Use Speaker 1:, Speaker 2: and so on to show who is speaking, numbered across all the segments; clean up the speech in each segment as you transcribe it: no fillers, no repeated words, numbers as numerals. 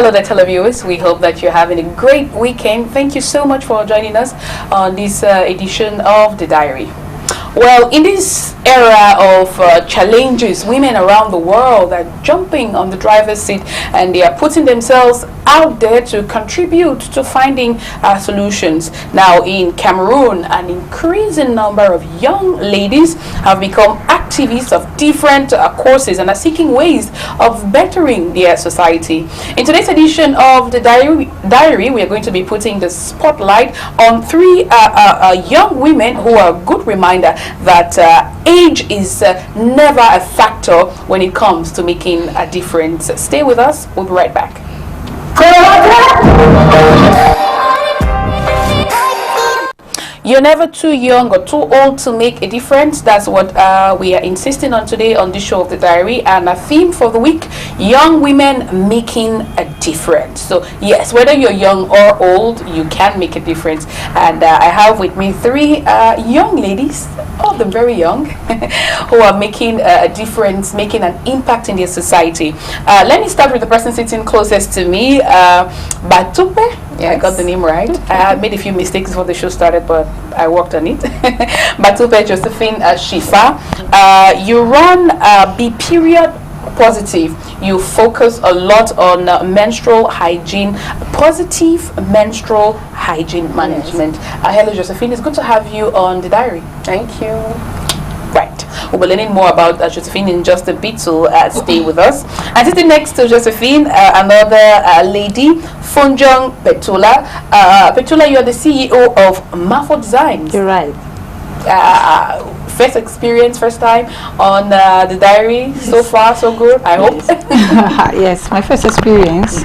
Speaker 1: Hello there, televiewers. We hope that you're having a great weekend. Thank you so much for joining us on this edition of The Diary. Well, in this era of challenges, women around the world are jumping on the driver's seat and they are putting themselves out there to contribute to finding solutions. Now, in Cameroon, an increasing number of young ladies have become activists of different courses and are seeking ways of bettering their society. In today's edition of The Diary, we are going to be putting the spotlight on three young women who are a good reminder that age is never a factor when it comes to making a difference. Stay with us. We'll be right back. You're never too young or too old to make a difference. That's what we are insisting on today on this show of The Diary. And a theme for the week, young women making a difference. So yes, whether you're young or old, you can make a difference. And I have with me three young ladies, all of them very young, who are making a difference, making an impact in their society. Let me start with the person sitting closest to me, Batupe. Yeah, I got the name right. I made a few mistakes before the show started, but I worked on it. Batupe Josephine Shifa. You run Be Period Positive. You focus a lot on menstrual hygiene, positive menstrual hygiene management.
Speaker 2: Yes.
Speaker 1: Hello, Josephine. It's good to have you on The Diary.
Speaker 2: Thank you.
Speaker 1: Right. We'll be learning more about Josephine in just a bit, so stay with us. And sitting next to Josephine, another lady, Funjong Petula. Petula, you are the CEO of Mafo Designs.
Speaker 2: You're right.
Speaker 1: First experience, first time on The Diary. Yes. So far, so good, I hope.
Speaker 2: Yes, my first experience.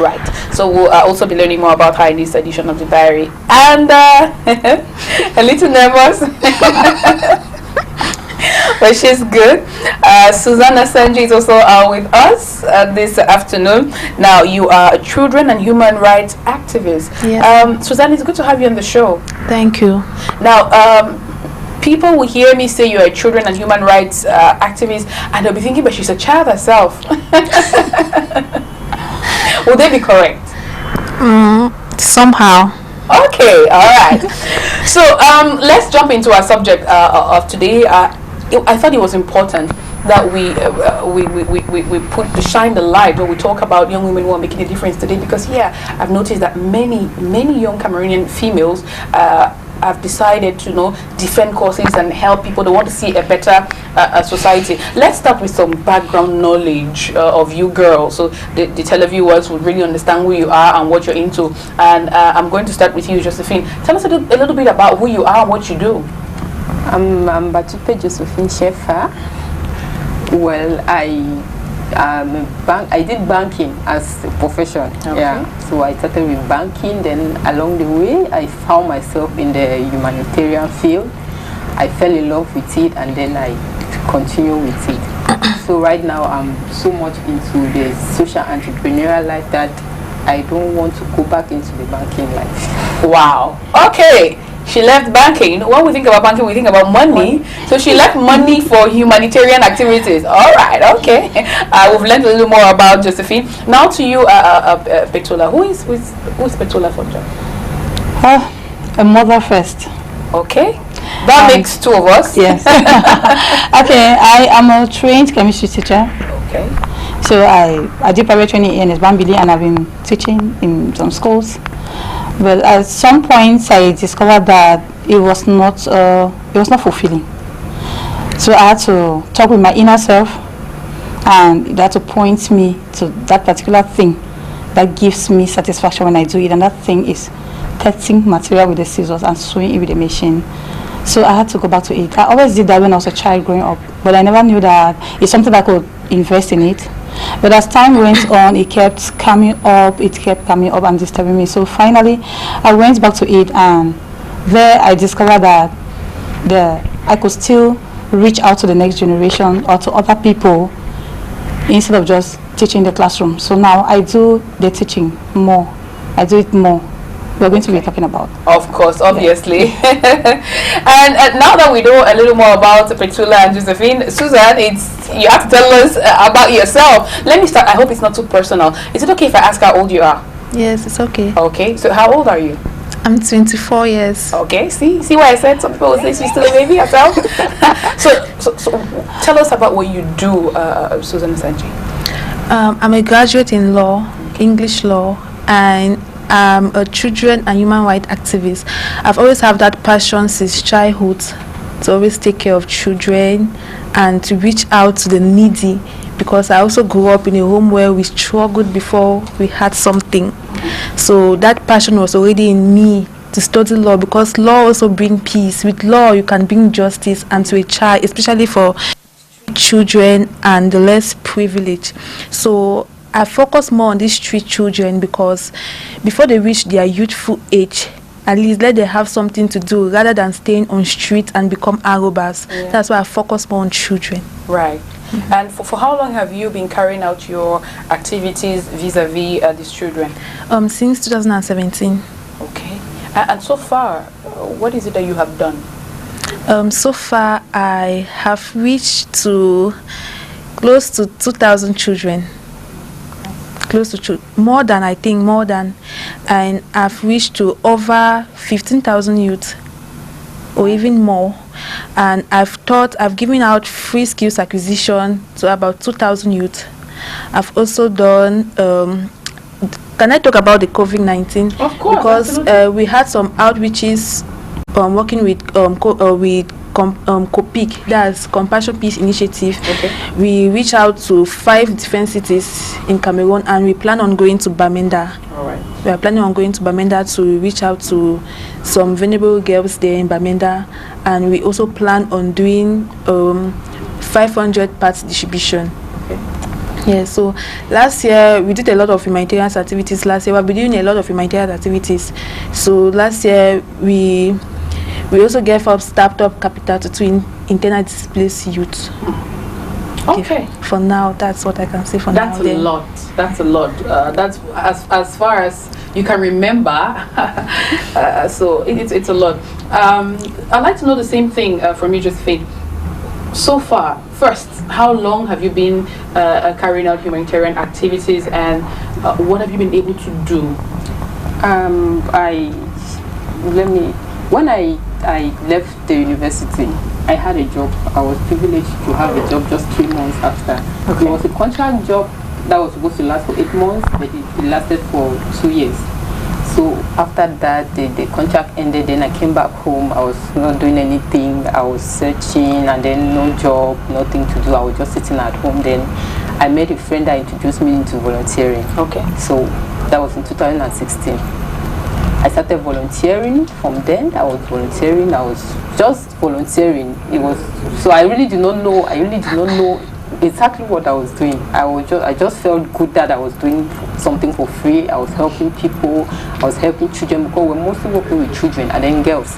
Speaker 1: Right. So we'll also be learning more about her in this edition of The Diary. And a little nervous. But she's good. Susanna Sanji is also with us this afternoon. Now, you are a children and human rights activist.
Speaker 2: Yes.
Speaker 1: Susanna, it's good to have you on the show.
Speaker 2: Thank you.
Speaker 1: Now, people will hear me say you're a children and human rights activist, and they'll be thinking, but she's a child herself. Would they be correct?
Speaker 2: Somehow.
Speaker 1: Okay, all right. So let's jump into our subject of today. I thought it was important that we shine the light when we talk about young women who are making a difference today, because I've noticed that many young Cameroonian females have decided to defend causes and help people. They want to see a better society. Let's start with some background knowledge of you girls, so the televiewers would really understand who you are and what you're into. And I'm going to start with you, Josephine. Tell us a little bit about who you are and what you do.
Speaker 3: I'm Batupe Josephine Shefa. Well, I did banking as a profession.
Speaker 1: Okay.
Speaker 3: Yeah. So I started with banking. Then along the way, I found myself in the humanitarian field. I fell in love with it, and then I continue with it. So right now, I'm so much into the social entrepreneurial life that I don't want to go back into the banking life.
Speaker 1: Wow. Okay. She left banking. When we think about banking, we think about money. So she left money for humanitarian activities. All right, okay. We've learned a little more about Josephine. Now to you, Petula. Who is Petula for John?
Speaker 2: A mother first.
Speaker 1: Okay. That makes two of us.
Speaker 2: Yes. Okay, I am a trained chemistry teacher.
Speaker 1: Okay.
Speaker 2: So I did private training in Bambili, and I've been teaching in some schools. But at some points, I discovered that it was not fulfilling. So I had to talk with my inner self, and that to point me to that particular thing that gives me satisfaction when I do it, and that thing is cutting material with the scissors and sewing it with the machine. So I had to go back to it. I always did that when I was a child growing up, but I never knew that it's something that I could invest in it. But as time went on, it kept coming up and disturbing me. So finally, I went back to it, and there I discovered that I could still reach out to the next generation or to other people instead of just teaching in the classroom. So now I do the teaching more. I do it more. we're going to be talking about.
Speaker 1: Of course, obviously. And now that we know a little more about Petula and Josephine, Susan, you have to tell us about yourself. Let me start. I hope it's not too personal. Is it okay if I ask how old you are?
Speaker 4: Yes, it's okay.
Speaker 1: Okay, so how old are you?
Speaker 4: I'm 24 years.
Speaker 1: Okay, see why I said some people say she's still a baby herself. so tell us about what you do, Susan Sanji.
Speaker 4: I'm a graduate in law, English law, and I'm a children and human rights activist. I've always had that passion since childhood to always take care of children and to reach out to the needy, because I also grew up in a home where we struggled before we had something. So that passion was already in me to study law, because law also brings peace. With law you can bring justice and to a child, especially for children and the less privileged. So I focus more on these street children, because before they reach their youthful age, at least let them have something to do rather than staying on street and become arrobas. Yeah. That's why I focus more on children.
Speaker 1: Right. And for how long have you been carrying out your activities vis-a-vis these children?
Speaker 4: Since 2017.
Speaker 1: Okay. And so far, what is it that you have done?
Speaker 4: So far, I have reached to close to 2,000 children. Close to more than, and I've reached to over 15,000 youth, or even more. And I've given out free skills acquisition to about 2,000 youth. I've also done, can I talk about the COVID-19?
Speaker 1: Of course.
Speaker 4: Because we had some outreaches working with COPIC, that's Compassion Peace Initiative. Okay. We reach out to 5 different cities in Cameroon, and we plan on going to Bamenda.
Speaker 1: All right.
Speaker 4: We are planning on going to Bamenda to reach out to some vulnerable girls there in Bamenda, and we also plan on doing 500 parts distribution.
Speaker 1: Okay.
Speaker 4: Yeah, so last year we did a lot of humanitarian activities. Last year we've been doing a lot of humanitarian activities. So last year we also gave up startup capital to 2 internal displaced youth.
Speaker 1: Okay.
Speaker 4: For now, that's what I can say for now.
Speaker 1: That's a lot. That's a lot. That's as far as you can remember. So it's a lot. I'd like to know the same thing from you, Josephine. So far, first, how long have you been carrying out humanitarian activities, and what have you been able to do?
Speaker 3: When I left the university, I had a job. I was privileged to have a job just 3 months after. Okay. It was a contract job that was supposed to last for 8 months, but it lasted for 2 years. So after that, the contract ended, then I came back home. I was not doing anything. I was searching, and then no job, nothing to do. I was just sitting at home. Then I met a friend that introduced me into volunteering.
Speaker 1: Okay.
Speaker 3: So that was in 2016. I started volunteering. From then, I was volunteering. I was just volunteering. It was so I really did not know exactly what I was doing. I just felt good that I was doing something for free. I was helping people. I was helping children, because we're mostly working with children and then girls.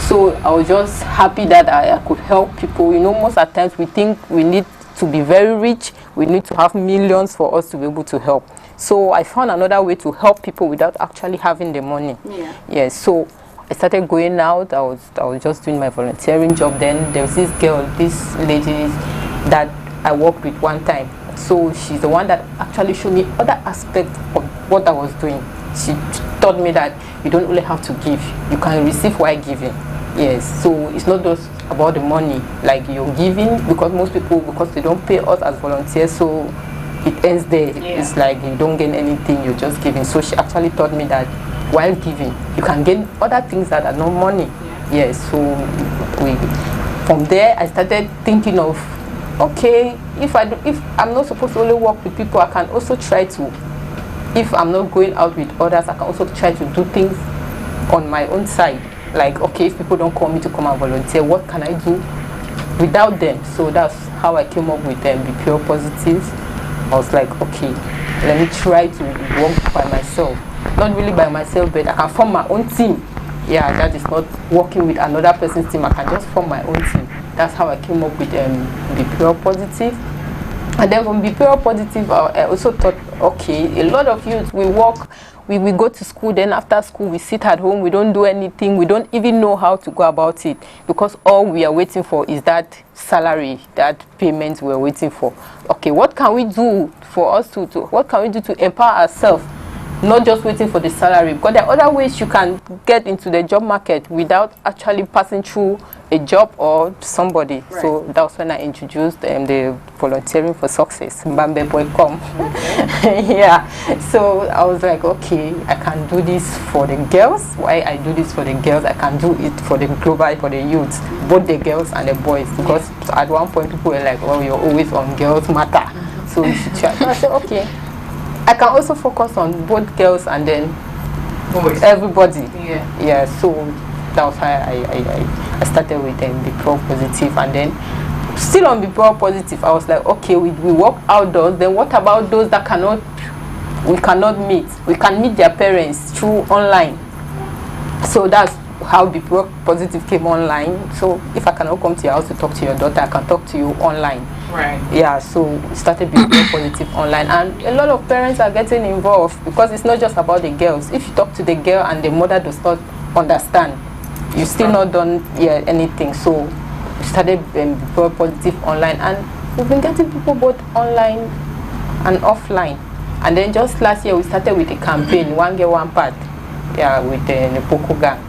Speaker 3: So I was just happy that I could help people. You know, most of the times we think we need to be very rich. We need to have millions for us to be able to help. So I found another way to help people without actually having the money.
Speaker 1: Yeah.
Speaker 3: Yes. So I started going out. I was just doing my volunteering job. Then there was this lady that I worked with one time. So she's the one that actually showed me other aspects of what I was doing. She taught me that you don't only have to give. You can receive while giving. Yes. So it's not just about the money, like you're giving, because most people, because they don't pay us as volunteers, so it ends there. Yeah. It's like you don't gain anything, you're just giving. So she actually taught me that while giving, you can gain other things that are not money. Yeah. Yes. So from there, I started thinking of, okay, if I'm not supposed to only work with people, I can also try to, if I'm not going out with others, I can also try to do things on my own side. Like, okay, if people don't call me to come and volunteer, what can I do without them? So that's how I came up with them, Be Pure Positive. I was like, okay, let me try to work by myself. Not really by myself, but I can form my own team. Yeah, that is not working with another person's team. I can just form my own team. That's how I came up with Be Pure Positive. And then from Be Pure Positive, I also thought, okay, a lot of youth, we we go to school, then after school we sit at home, we don't do anything, we don't even know how to go about it, because all we are waiting for is that salary, that payment we're waiting for. Okay, what can we do for us to what can we do to empower ourselves? Not just waiting for the salary, because there are other ways you can get into the job market without actually passing through a job or somebody. Right. So that was when I introduced the volunteering for success, mbambe.com. Yeah, so I was like, okay, I can do this for the girls. Why I do this for the girls, I can do it for the global, for the youths, both the girls and the boys, because at one point people were like, oh, you're always on girls matter, so you should try. So I said, okay, I can also focus on both girls and then boys. Everybody. Yeah, so that was why I started with Be Pro Positive, and then still on Be Pro Positive, I was like, okay, we work outdoors, then what about those that we cannot meet? We can meet their parents through online. So that's how Be Pro Positive came online. So if I cannot come to your house to talk to your daughter, I can talk to you online. Right. Yeah, so we started Be Pro Positive online, and a lot of parents are getting involved, because it's not just about the girls. If you talk to the girl and the mother does not understand, you still not done anything. So we started Be Pro Positive online, and we've been getting people both online and offline. And then just last year we started with a campaign, One Girl One Part, with the Nepoko gang.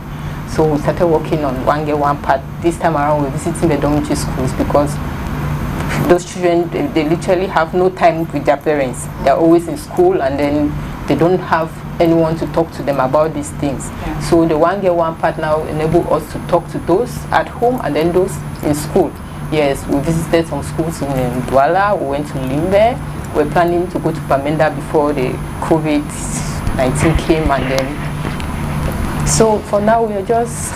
Speaker 3: So we started working on One Girl One Part. This time around we're visiting the dormitory schools, because those children, they literally have no time with their parents. They're always in school, and then they don't have anyone to talk to them about these things. So the One Girl One Part now enable us to talk to those at home and then those in school. Yes, we visited some schools in Douala, we went to Limbe. We're planning to go to Pamenda before the COVID-19 came, and then so for now we are just.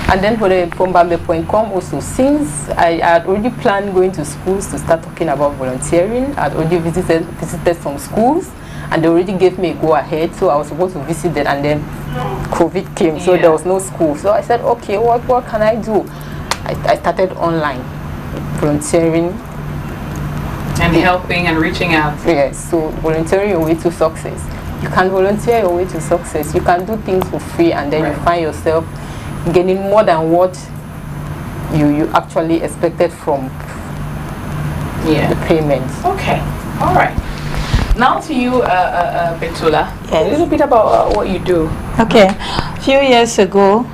Speaker 3: And then for the Pombambe.com also, since I had already planned going to schools to start talking about volunteering, I had already visited some schools, and they already gave me a go ahead, so I was supposed to visit them, and then COVID came, so there was no school. So I said, okay, what can I do? I started online volunteering.
Speaker 1: And helping and reaching out.
Speaker 3: Yes, so volunteering your way to success. You can volunteer your way to success. You can do things for free, and then you find yourself getting more than what you actually expected from the payments. Okay,
Speaker 1: all right. Now to you, Betula. Yes. A little bit about what you do.
Speaker 2: Okay, a few years ago,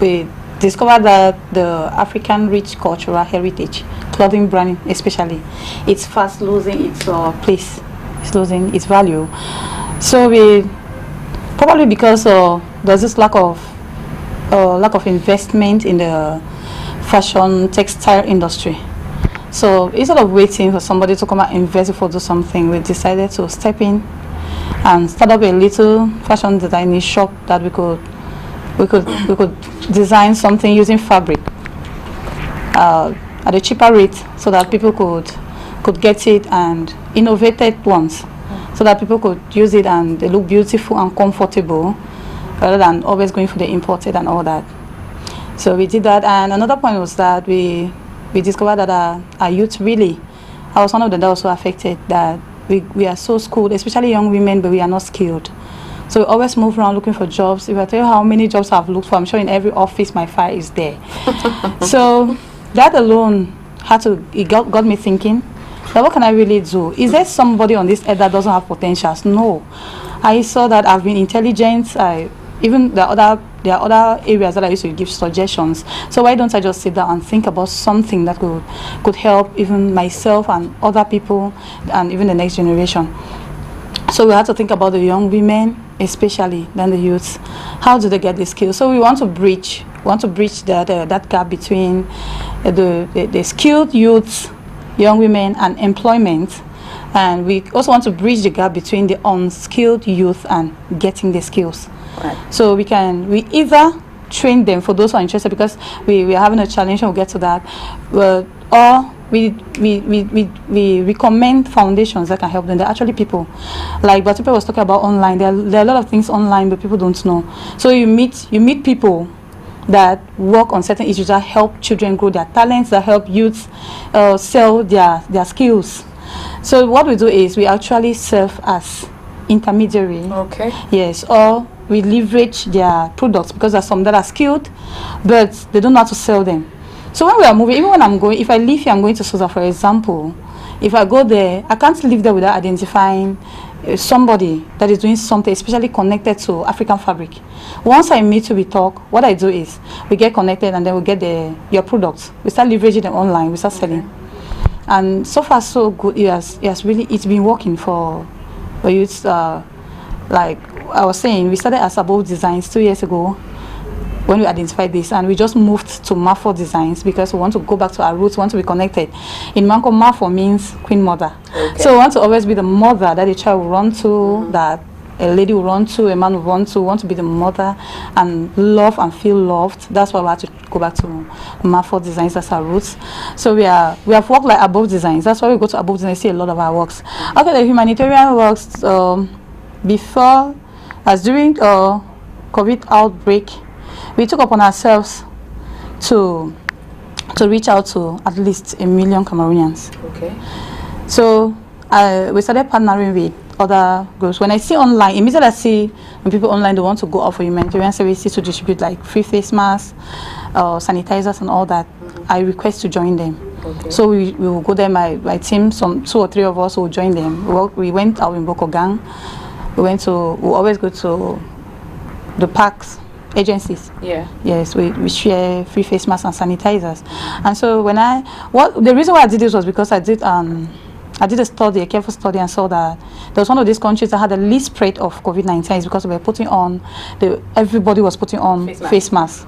Speaker 2: we discovered that the African rich cultural heritage, clothing branding especially, it's fast losing its place, it's losing its value. So we, probably because there's this lack of investment in the fashion textile industry. So instead of waiting for somebody to come and invest before do something, we decided to step in and start up a little fashion designing shop that we could design something using fabric at a cheaper rate, so that people could get it, and innovated ones, so that people could use it and they look beautiful and comfortable, rather than always going for the imported and all that. So we did that, and another point was that we discovered that our youth really, I was one of them that was so affected, that we are so skilled, especially young women, but we are not skilled. So we always move around looking for jobs. If I tell you how many jobs I've looked for, I'm sure in every office my file is there. So that alone got me thinking, that what can I really do? Is there somebody on this earth that doesn't have potentials? No. I saw that I've been intelligent. Even there are other areas that I used to give suggestions. So why don't I just sit down and think about something that could help even myself and other people and even the next generation? So we have to think about the young women, especially than the youths. How do they get the skills? So we want to bridge that gap between the skilled youths, young women, and employment. And we also want to bridge the gap between the unskilled youth and getting the skills. Right. So we either train them, for those who are interested, because we are having a challenge and we'll get to that, or we recommend foundations that can help them. They're actually people, like Batipe was talking about online. There are a lot of things online, but people don't know. So you meet people that work on certain issues that help children grow their talents, that help youths sell their skills. So what we do is we actually serve as intermediary.
Speaker 1: Okay.
Speaker 2: Yes, or we leverage their products because there's some that are skilled, but they don't know how to sell them. So when we are moving, even when I'm going, if I leave here, I'm going to Susa, for example. If I go there, I can't live there without identifying somebody that is doing something, especially connected to African fabric. Once I meet you, we talk. What I do is we get connected, and then we get your products. We start leveraging them online. We start selling, and so far so good. It's been working for youth. Like I was saying, we started as Above Designs 2 years ago when we identified this, and we just moved to Mafo Designs because we want to go back to our roots, we want to be connected. In Manko, Mafo means Queen Mother. Okay. So we want to always be the mother that a child will run to, that a lady will run to, a man will run to. We want to be the mother and love and feel loved. That's why we have to go back to Mafo Designs as our roots. So we have worked like Above Designs. That's why we go to Above Designs, see a lot of our works. Okay, the humanitarian works, before, as during COVID outbreak, we took upon ourselves to reach out to at least 1 million Cameroonians. Okay. So we started partnering with other groups. When I see online, immediately I see when people online, they want to go out for humanitarian services to distribute like free face masks, sanitizers and all that. I request to join them. Okay. So we will go there, my team, some 2 or 3 of us will join them. We went out in Boko Gang. We always go to the parks, agencies. Yeah. Yes, we share free face masks and sanitizers. And so the reason why I did this was because I did a careful study, and saw that there was one of these countries that had the least spread of COVID-19 is because we were everybody was putting on face masks.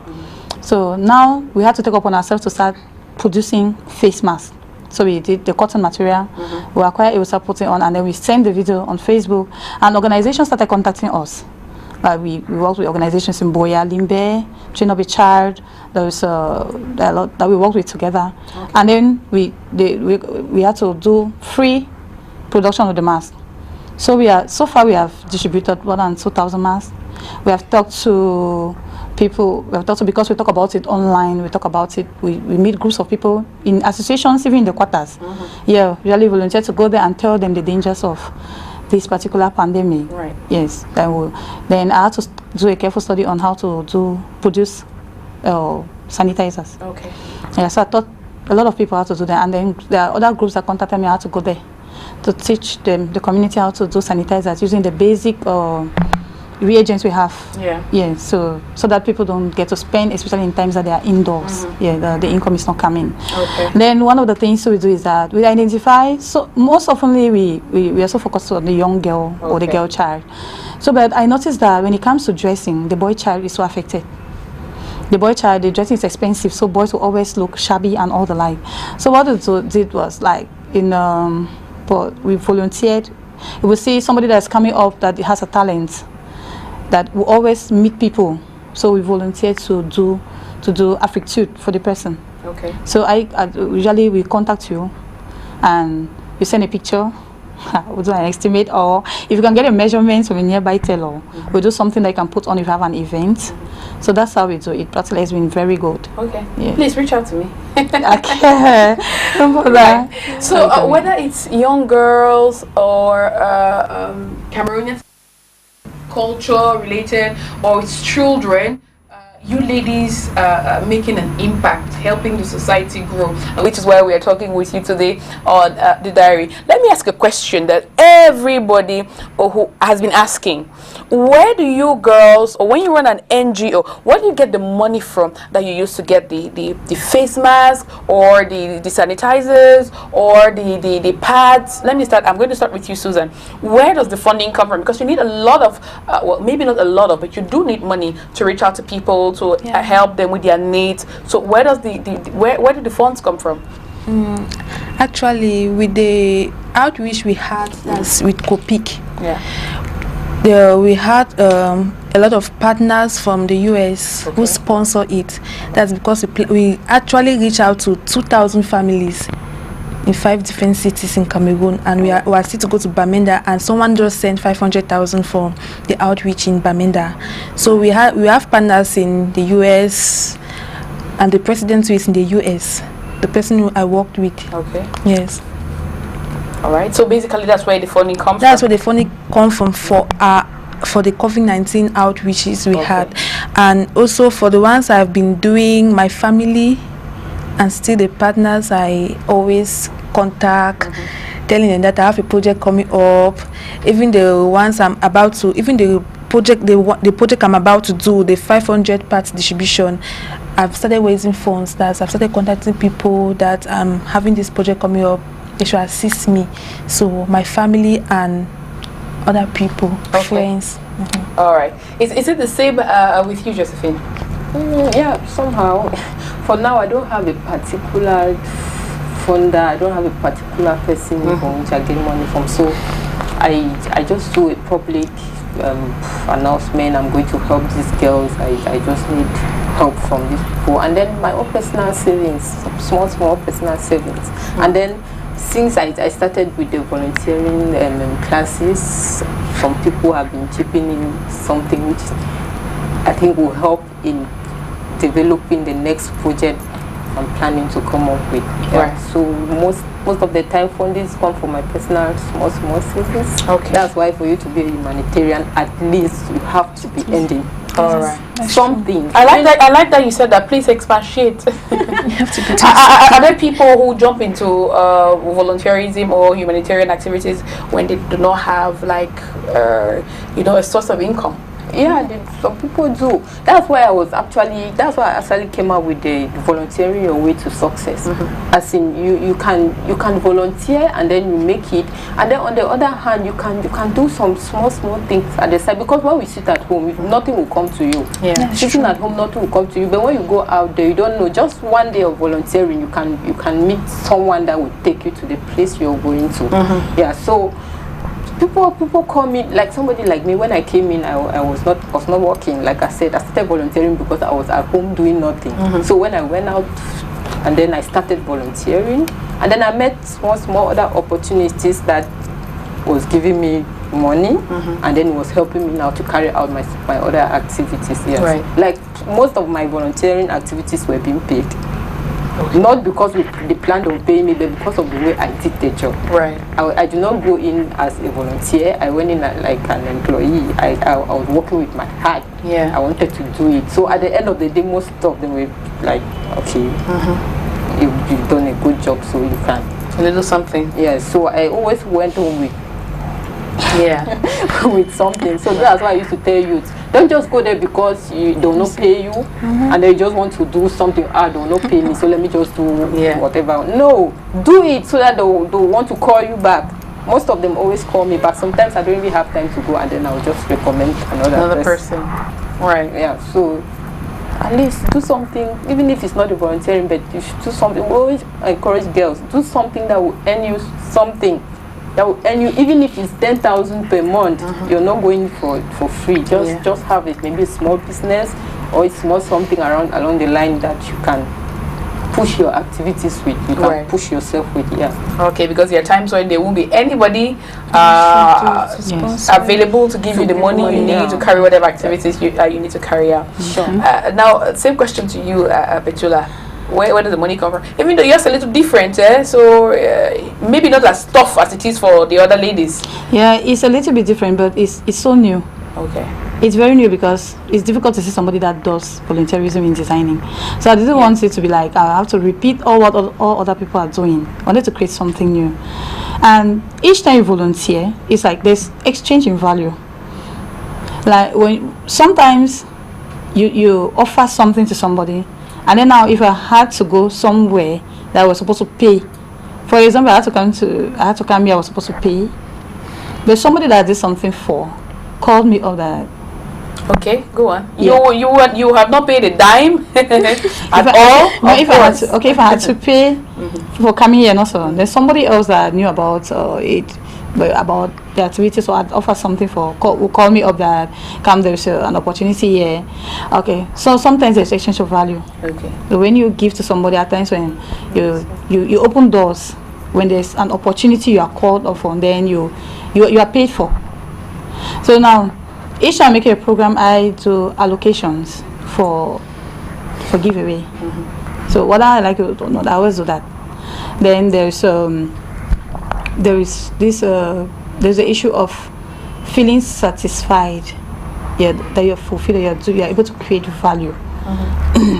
Speaker 2: So now we had to take upon ourselves to start producing face masks. So we did the cotton material, we acquired it, we started putting on, and then we sent the video on Facebook, and organizations started contacting us. We worked with organizations in Boya, Limbe, Train Up a Child. There was a lot that we worked with together. Okay. And then we had to do free production of the mask. So far we have distributed more than 2,000 masks. We have talked to people, because we talk about it online, we talk about it, we meet groups of people in associations, even in the quarters. Yeah, really volunteer to go there and tell them the dangers of this particular pandemic. Right. Yes. Then I had to do a careful study on how to produce sanitizers. Okay. Yeah, so I thought a lot of people had to do that, and then there are other groups that contacted me. I had to go there to teach them, the community, how to do sanitizers using the basic reagents we have. Yeah. Yeah. So that people don't get to spend, especially in times that they are indoors. Yeah. The income is not coming. Okay. Then one of the things we do is that we identify. So most often we are so focused on the young girl or the girl child. So, but I noticed that when it comes to dressing, the boy child is so affected. The boy child, the dressing is expensive, so boys will always look shabby and all the like. So what we did was like we volunteered. You will see somebody that's coming up that has a talent, that will always meet people. So we volunteer to do affectude for the person. Okay. So usually we contact you, and you send a picture. We'll do an estimate, or if you can get a measurement from a nearby tailor, we'll do something that you can put on if you have an event. So that's how we do it. Practically has been very good. Okay. Yeah. Please reach out to me. Okay.
Speaker 1: Right. So whether it's young girls or Cameroonian culture related, or it's children, you ladies making an impact, helping the society grow, which is why we are talking with you today on the diary. Let me ask a question that everybody who has been asking. Where do you girls, or when you run an NGO, where do you get the money from that you use to get the face mask, or the sanitizers, or the pads? I'm going to start with you, Susan. Where does the funding come from? Because you need a lot of, well, maybe not a lot of, but you do need money to reach out to people, to help them with their needs. So where does where do the funds come from?
Speaker 4: Actually, with the outreach we had, that's with Copic. We had a lot of partners from the US who sponsor it. That's because we actually reach out to 2,000 families in 5 different cities in Cameroon, and we are still to go to Bamenda, and someone just sent 500,000 for the outreach in Bamenda. So we have partners in the US, and the president who is in the US, the person who I worked with. Okay. Yes.
Speaker 1: All right. So basically, that's where the funding comes
Speaker 4: That's
Speaker 1: from.
Speaker 4: where the funding come from for the COVID-19 outreaches we had, and also for the ones I've been doing, my family and still the partners I always contact, telling them that I have a project coming up. Even the ones I'm about to, even the project I'm about to do, the 500 parts distribution, I've started raising funds. I've started contacting people that I'm having this project coming up. They should assist me. So my family and other people, friends.
Speaker 1: All right. Is it the same with you, Josephine?
Speaker 3: Yeah, somehow. For now, I don't have a particular funder. I don't have a particular person from which I get money from. So I just do a public announcement. I'm going to help these girls. I just need help from these people. And then my own personal savings, small personal savings. And then since I started with the volunteering classes, some people have been chipping in something which I think will help in developing the next project I'm planning to come up with.
Speaker 1: Right.
Speaker 3: So most of the time fundings come from my personal small savings.
Speaker 1: Okay.
Speaker 3: That's why for you to be a humanitarian, at least you have to be ending.
Speaker 1: All right.
Speaker 3: Something.
Speaker 1: I like that you said that. Please expatiate.
Speaker 4: You have to be
Speaker 1: Are there people who jump into volunteerism or humanitarian activities when they do not have a source of income?
Speaker 3: Yeah, some people do. That's why I actually came up with the volunteering your way to success. As in you can volunteer and then you make it, and then on the other hand you can do some small things at the side, because when we sit at home, nothing will come to you.
Speaker 1: Yeah.
Speaker 3: Sitting at home, nothing will come to you. But when you go out there, you don't know. Just one day of volunteering, you can meet someone that will take you to the place you're going to. Yeah. So people call me, like somebody like me. When I came in, I was not working. Like I said, I started volunteering because I was at home doing nothing. So when I went out and then I started volunteering, and then I met small other opportunities that was giving me money, and then it was helping me now to carry out my other activities. Yes.
Speaker 1: Right.
Speaker 3: Like most of my volunteering activities were being paid. Not because they planned on paying me, but because of the way I did the job.
Speaker 1: Right.
Speaker 3: I do not go in as a volunteer. I went in like an employee. I was working with my heart.
Speaker 1: Yeah.
Speaker 3: I wanted to do it. So at the end of the day, most of them were like, okay, you've done a good job, so you can.
Speaker 1: A little something.
Speaker 3: Yeah. So I always went home with
Speaker 1: Yeah.
Speaker 3: with something. So that's why I used to tell youth, don't just go there because they will not pay you, and they just want to do something. They will not pay me, so let me just do whatever. No, do it so that they'll want to call you back. Most of them always call me back. Sometimes I don't even have time to go, and then I'll just recommend another person.
Speaker 1: Right.
Speaker 3: Yeah. So at least do something, even if it's not a volunteering, but you should do something. We always encourage girls, do something that will earn you something. That will earn you, even if it's 10,000 per month. You're not going for free. Just have it, maybe a small business or a small something along the line that you can push your activities with. You can push yourself with. Yeah.
Speaker 1: Okay, because there are times when there won't be anybody available to give you the money you need to carry whatever activities you need to carry out.
Speaker 3: Sure.
Speaker 1: Now, same question to you, Petula. Where does the money come from? Even though yours a little different, so maybe not as tough as it is for the other ladies.
Speaker 2: Yeah, it's a little bit different, but it's so new.
Speaker 1: Okay.
Speaker 2: It's very new because it's difficult to see somebody that does volunteerism in designing. So I didn't want it to be like I have to repeat all what all other people are doing. I wanted to create something new. And each time you volunteer, it's like there's exchange in value. Like when sometimes you offer something to somebody, and then now if I had to go somewhere that I was supposed to pay, for example, I had to come here, I was supposed to pay, but somebody that I did something for called me up that.
Speaker 1: Okay, go on.
Speaker 2: Yeah.
Speaker 1: You have not paid a dime at all.
Speaker 2: No, if I had to pay for coming here and also, there's somebody else that knew about it, but about the activity, so I'd offer something who call me up that come, there's an opportunity here. Okay, so sometimes there's exchange of value.
Speaker 1: Okay.
Speaker 2: So when you give to somebody, at times when you open doors, when there's an opportunity you are called upon, then you are paid for. So now, each time I make a program, I do allocations for giveaway. So whether I like it or not, I always do that. Then there's there's the issue of feeling satisfied, that you're fulfilled, you're able to create value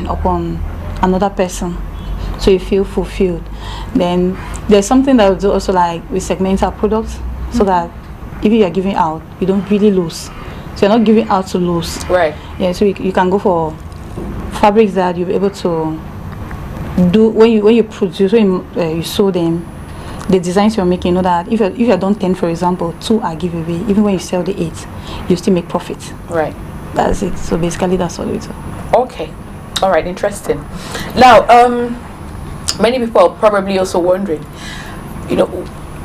Speaker 2: upon another person, so you feel fulfilled. Then there's something that we do also, like we segment our products so that if you are giving out, you don't really lose. So you're not giving out to lose.
Speaker 1: Right.
Speaker 2: Yeah. So you can go for fabrics that you'll be able to do when you produce, when you sew them. The designs you're making, you know that if you're done 10, for example, 2 are giveaway. Even when you sell the 8, you still make profit.
Speaker 1: Right.
Speaker 2: That's it. So basically, that's all we do.
Speaker 1: Okay. All right. Interesting. Now, many people are probably also wondering,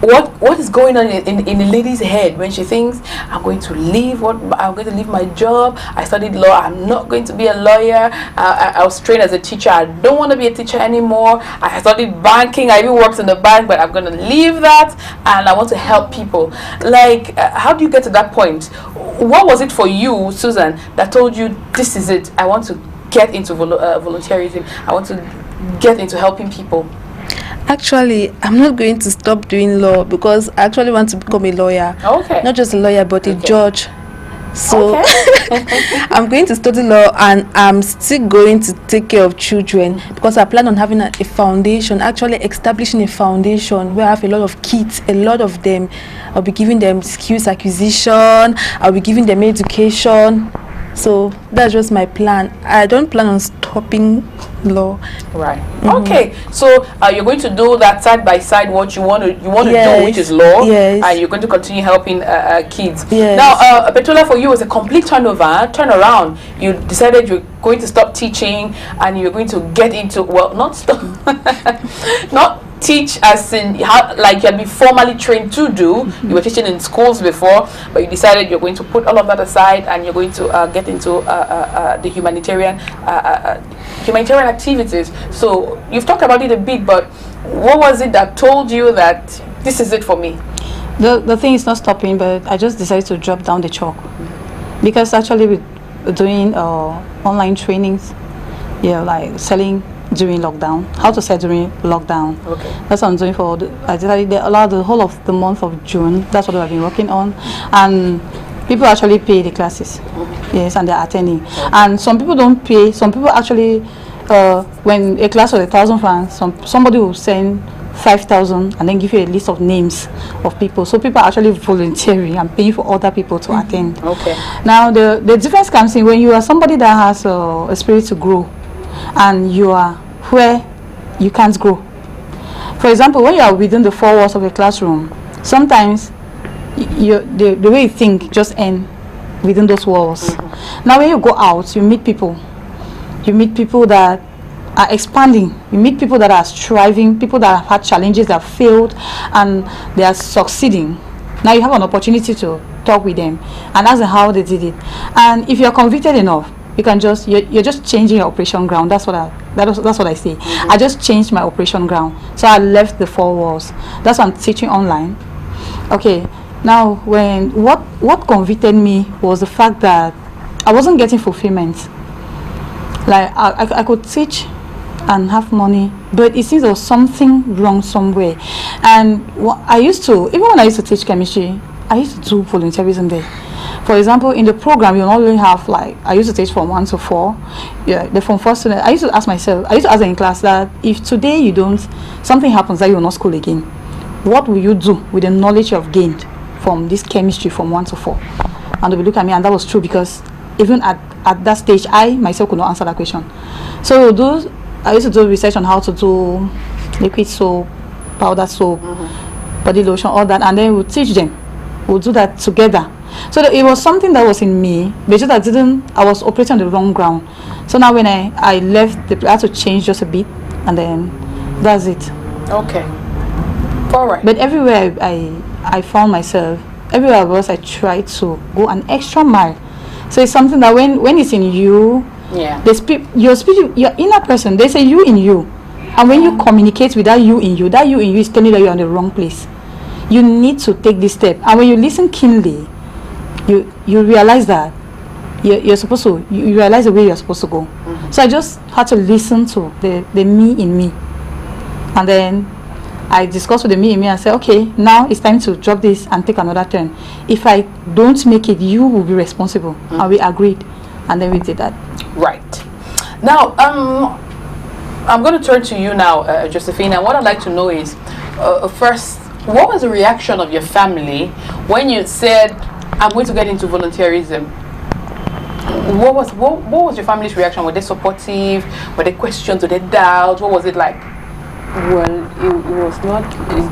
Speaker 1: what is going on in the lady's head when she thinks, I'm going to leave my job. I studied law. I'm not going to be a lawyer. I was trained as a teacher. I don't want to be a teacher anymore. I studied banking. I even worked in the bank, but I'm going to leave that and I want to help people. Like, how do you get to that point? What was it for you, Susan, that told you, this is it? I want to get into volunteerism. I want to get into helping people.
Speaker 4: Actually, I'm not going to stop doing law because I actually want to become a lawyer.
Speaker 1: Okay.
Speaker 4: Not just a lawyer, but a judge. So
Speaker 1: okay.
Speaker 4: I'm going to study law, and I'm still going to take care of children because I plan on having a foundation, actually establishing a foundation where I have a lot of kids, a lot of them. I'll be giving them skills acquisition, I'll be giving them education. So that's just my plan. I don't plan on stopping law.
Speaker 1: Right. Okay. So you're going to do that side by side. What you want to
Speaker 4: Yes.
Speaker 1: do, which is law.
Speaker 4: Yes.
Speaker 1: And you're going to continue helping kids.
Speaker 4: Yes.
Speaker 1: Now, Petula, for you, was a complete turnaround. You decided you're going to stop teaching and you're going to get into not stop, not teach as in how, like you had been formally trained to do. You were teaching in schools before, but you decided you're going to put all of that aside and you're going to get into the humanitarian activities. So you've talked about it a bit, but what was it that told you that this is it for me?
Speaker 2: The thing is not stopping, but I just decided to drop down the chalk because actually we're doing online trainings, like selling during lockdown, how to sell during lockdown.
Speaker 1: Okay.
Speaker 2: That's what I'm doing for the whole of the month of June. That's what I've been working on, and people actually pay the classes. Yes, and they're attending. And some people don't pay. Some people actually, when a class was 1,000 francs, somebody will send 5,000 and then give you a list of names of people. So people are actually volunteering and paying for other people to attend.
Speaker 1: Okay.
Speaker 2: Now the difference comes in when you are somebody that has a spirit to grow, and you are where you can't grow. For example, when you are within the 4 walls of a classroom, sometimes the way you think just end within those walls. Now when you go out, you meet people that are expanding, you meet people that are striving, people that have had challenges, that have failed, and they are succeeding. Now you have an opportunity to talk with them and ask them how they did it. And if you're convicted enough, you can you're just changing your operation ground. That's what I say. I just changed my operation ground. So I left the 4 walls. That's why I'm teaching online. Okay. Now what convicted me was the fact that I wasn't getting fulfillment. Like I could teach and have money, but it seems there was something wrong somewhere. And even when I used to teach chemistry, I used to do volunteerism there. For example, in the program, you not only have, like, I used to teach from 1 to 4. Yeah, the from 1st student, I used to ask them in class that if today something happens that you will not school again, what will you do with the knowledge you have gained from this chemistry from 1 to 4? And they would look at me, and that was true because even at that stage, I myself could not answer that question. So I used to do research on how to do liquid soap, powder soap, body lotion, all that, and then we'll teach them. We'll do that together. So it was something that was in me, but just I was operating on the wrong ground. So now when I left, I had to change just a bit, and then that's it.
Speaker 1: Okay. All right.
Speaker 2: But everywhere I found myself, everywhere I was, I tried to go an extra mile. So it's something that when it's in you, your inner person, they say you in you. And when you communicate with that you in you is telling you that you're in the wrong place. You need to take this step. And when you listen keenly, you realize that you're supposed to, you realize the way you're supposed to go. So I just had to listen to the me in me. And then I discussed with the me and say, okay, now it's time to drop this and take another turn. If I don't make it, you will be responsible. And we agreed, and then we did that.
Speaker 1: Right. Now, I'm going to turn to you now, Josephine, and what I'd like to know is, first, what was the reaction of your family when you said, I'm going to get into volunteerism? What was your family's reaction? Were they supportive? Were they questions? Were they doubts? What was it like?
Speaker 3: Well, it was not.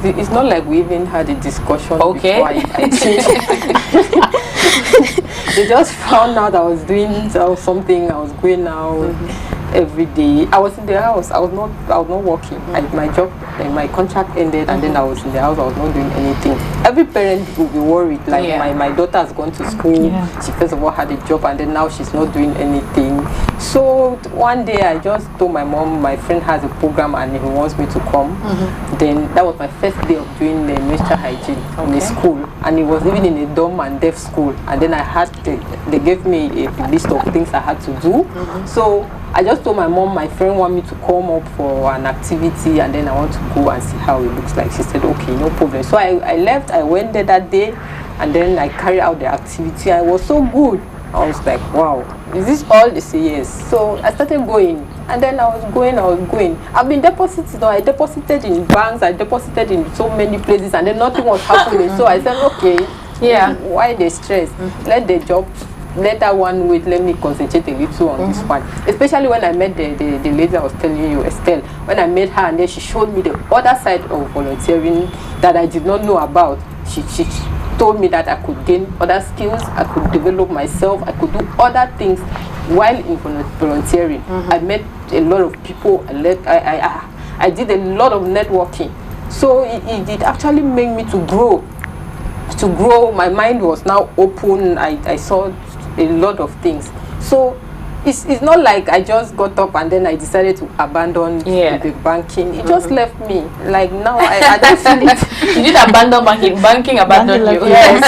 Speaker 3: It's not like we even had a discussion.
Speaker 1: Okay.
Speaker 3: Before I they just found out I was doing something. I was going out every day. I was in the house. I was not working. My job, my contract ended, and then I was in the house. I was not doing anything. Every parent will be worried. Like my daughter has gone to school. She first of all had a job, and then now she's not doing anything. So one day I just told my mom, my friend has a program and he wants me to come. Then that was my first day of doing the menstrual hygiene in a school, and it was even in a dumb and deaf school. And then they gave me a list of things I had to do. So I just told my mom, my friend want me to come up for an activity, and then I want to go and see how it looks like. She said, okay, no problem. So I left, I went there that day, and then I carried out the activity. I was so good. I was like, wow, is this all? They say yes. So I started going, and then I was going. I've been deposited, I deposited in banks, I deposited in so many places, and then nothing was happening. So I said, okay, why the stress? Let the job, let that one wait, let me concentrate a little on this one. Especially when I met the lady I was telling you, Estelle. When I met her, and then she showed me the other side of volunteering that I did not know about. She told me that I could gain other skills, I could develop myself, I could do other things while in volunteering. I met a lot of people. I did a lot of networking. So it actually made me to grow. My mind was now open. I saw a lot of things. So it's not like I just got up and then I decided to abandon the banking. It just left me. Like now I don't feel it.
Speaker 1: You did abandon banking. Banking abandoned you.
Speaker 3: Yes.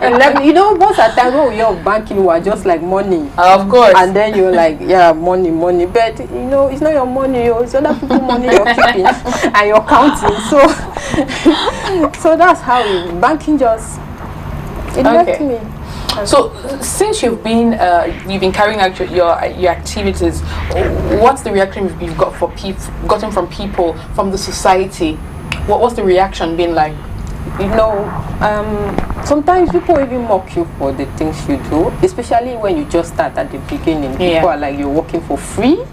Speaker 3: It left me. You know, most of the time when we hear of banking, we are just like money.
Speaker 1: Of course.
Speaker 3: And then you're like, yeah, money. But you know, it's not your money. It's other people's money you're keeping and you're counting. So that's how banking just left me.
Speaker 1: So since you've been carrying out your activities, what's the reaction you've gotten from people, from the society? What's the reaction been like?
Speaker 3: You know, sometimes people even mock you for the things you do, especially when you just start at the beginning. People are like, you're working for free,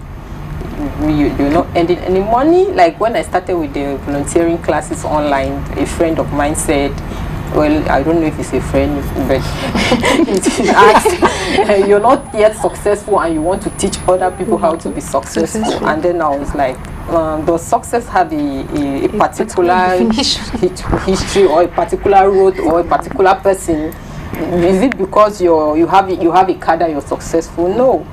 Speaker 3: you're not earning any money. Like when I started with the volunteering classes online, a friend of mine said, well, I don't know if it's a friend, but he asked, you're not yet successful and you want to teach other people how to be successful. And then I was like, does success have a particular history or a particular road or a particular person? Is it because you have a car that you're successful? No.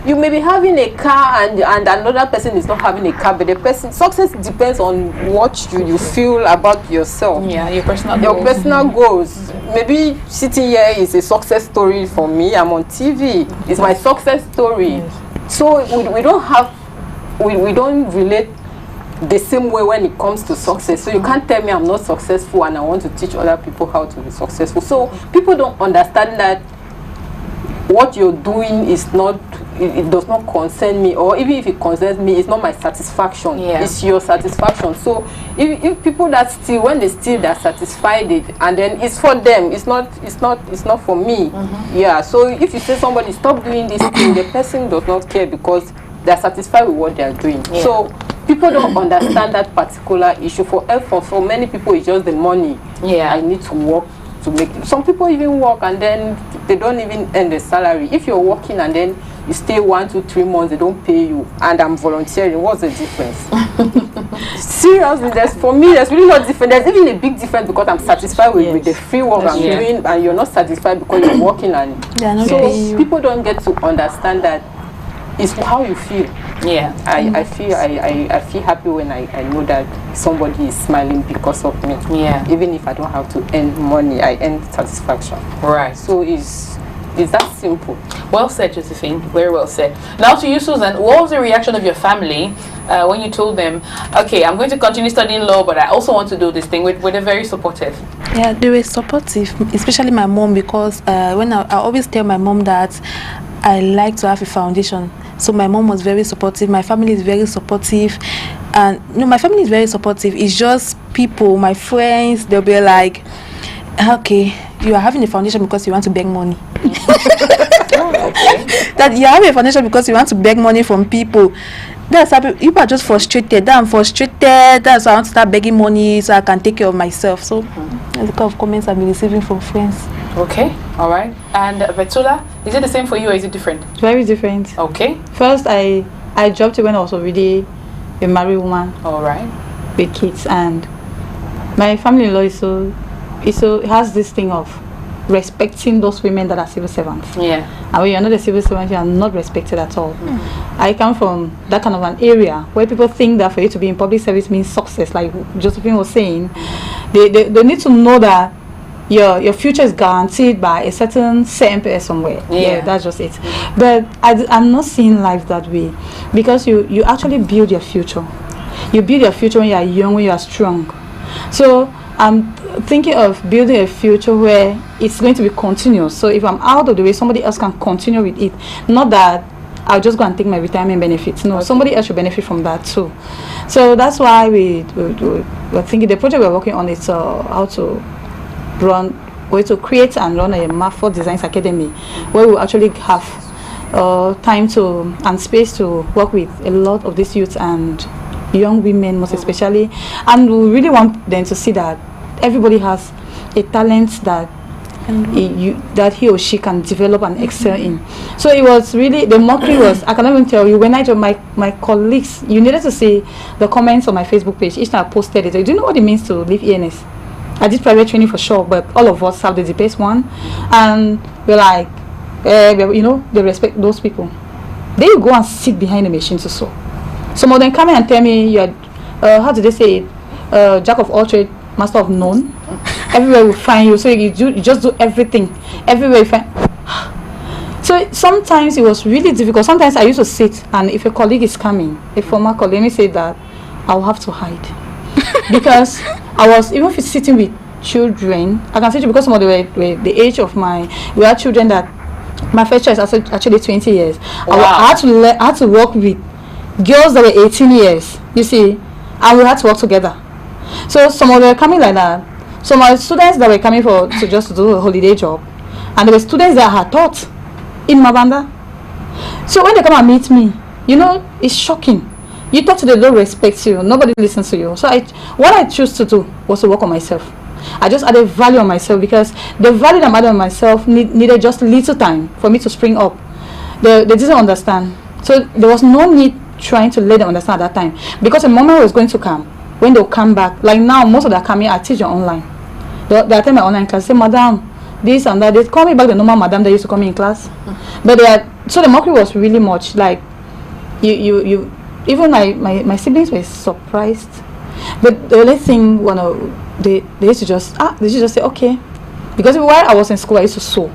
Speaker 3: You may be having a car and another person is not having a car, but the person success depends on what you feel about yourself.
Speaker 1: Yeah, your personal
Speaker 3: goals. Maybe sitting here is a success story for me. I'm on TV. It's my success story. Yes. So we don't relate the same way when it comes to success. So you can't tell me I'm not successful and I want to teach other people how to be successful. So people don't understand that what you're doing is not, it does not concern me, or even if it concerns me, it's not my satisfaction. It's your satisfaction. So if people that steal, when they steal, they're satisfied, and then it's for them, it's not for me. So if you say somebody stop doing this thing, the person does not care because they're satisfied with what they're doing. So people don't understand that particular issue. For many people, it's just the money. I need to work to make it. Some people even work and then they don't even earn the salary. If you're working and then you stay 1 to 3 months, they don't pay you, and I'm volunteering, what's the difference? Seriously, for me, there's really no difference. There's even a big difference because I'm satisfied with the free work I'm doing, and you're not satisfied because you're working. And so people don't get to understand that it's how you feel. I feel happy when I know that somebody is smiling because of me. Even if I don't have to earn money, I earn satisfaction.
Speaker 1: Right.
Speaker 3: So it's It's that simple.
Speaker 1: Well said, Josephine. Very well said. Now to you, Susan. What was the reaction of your family when you told them, okay, I'm going to continue studying law, but I also want to do this thing? Were they very supportive?
Speaker 4: Yeah, they were supportive, especially my mom, because when I always tell my mom that I like to have a foundation. So my mom was very supportive. My family is very supportive. And no, my family is very supportive. It's just people, my friends, they'll be like, okay, you are having a foundation because you want to beg money. That you have a foundation because you want to beg money from people. That's how people are just frustrated. I'm frustrated. That's why I want to start begging money so I can take care of myself. So that's the kind of comments I've been receiving from friends.
Speaker 1: Okay, all right. And Betula, is it the same for you or is it different?
Speaker 2: Very different.
Speaker 1: Okay.
Speaker 2: First, I dropped it when I was already a married woman.
Speaker 1: All right.
Speaker 2: With kids, and my family-in-law has this thing of respecting those women that are civil servants.
Speaker 1: Yeah.
Speaker 2: And when you're not a civil servant, you are not respected at all. I come from that kind of an area where people think that for you to be in public service means success, like Josephine was saying. They need to know that your future is guaranteed by a certain CMPS somewhere. Yeah, that's just it. But I'm not seeing life that way, because you actually build your future. You build your future when you are young, when you are strong. So I'm thinking of building a future where it's going to be continuous. So if I'm out of the way, somebody else can continue with it. Not that I'll just go and take my retirement benefits. No, somebody else should benefit from that too. So that's why we're thinking the project we're working on is how to create and run a Marford Designs Academy, where we actually have time and space to work with a lot of these youths and young women, most especially, and we really want them to see that everybody has a talent that he or she can develop and excel in. So it was really, the mockery was, I cannot even tell you, when I joined my colleagues, you needed to see the comments on my Facebook page. Each time I posted it, do you know what it means to leave ENS? I did private training for sure, but all of us have the best one, and we're like, they respect those people. They go and sit behind the machine to sew. Some of them come in and tell me, you're, how do they say it? Jack of all trades, master of none. Everywhere we find you, so you just do everything. Everywhere you find. So sometimes it was really difficult. Sometimes I used to sit, and if a colleague is coming, a former colleague, let me say that, I'll have to hide. Because I was, even if it's sitting with children, I can say because some of them were the age of we had children that, my first child is actually 20 years. Wow. I had to work with girls that were 18 years, you see, and we had to work together. So some of them were coming like that. So my students that were coming to just do a holiday job, and there were students that I had taught in Mumah Manda. So when they come and meet me, it's shocking. You talk to them, they don't respect you, nobody listens to you. So what I chose to do was to work on myself. I just added value on myself, because the value I'm adding on myself needed just little time for me to spring up. They didn't understand. So there was no need trying to let them understand at that time, because a moment was going to come when they'll come back. Like now, most of them are coming, I teach online. They attend my online class, say, Madam, this and that. They call me back the normal Madam that used to come in class. But so the mockery was really much. Like, even my siblings were surprised. But the only thing, they used to just say, okay. Because while I was in school, I used to sew.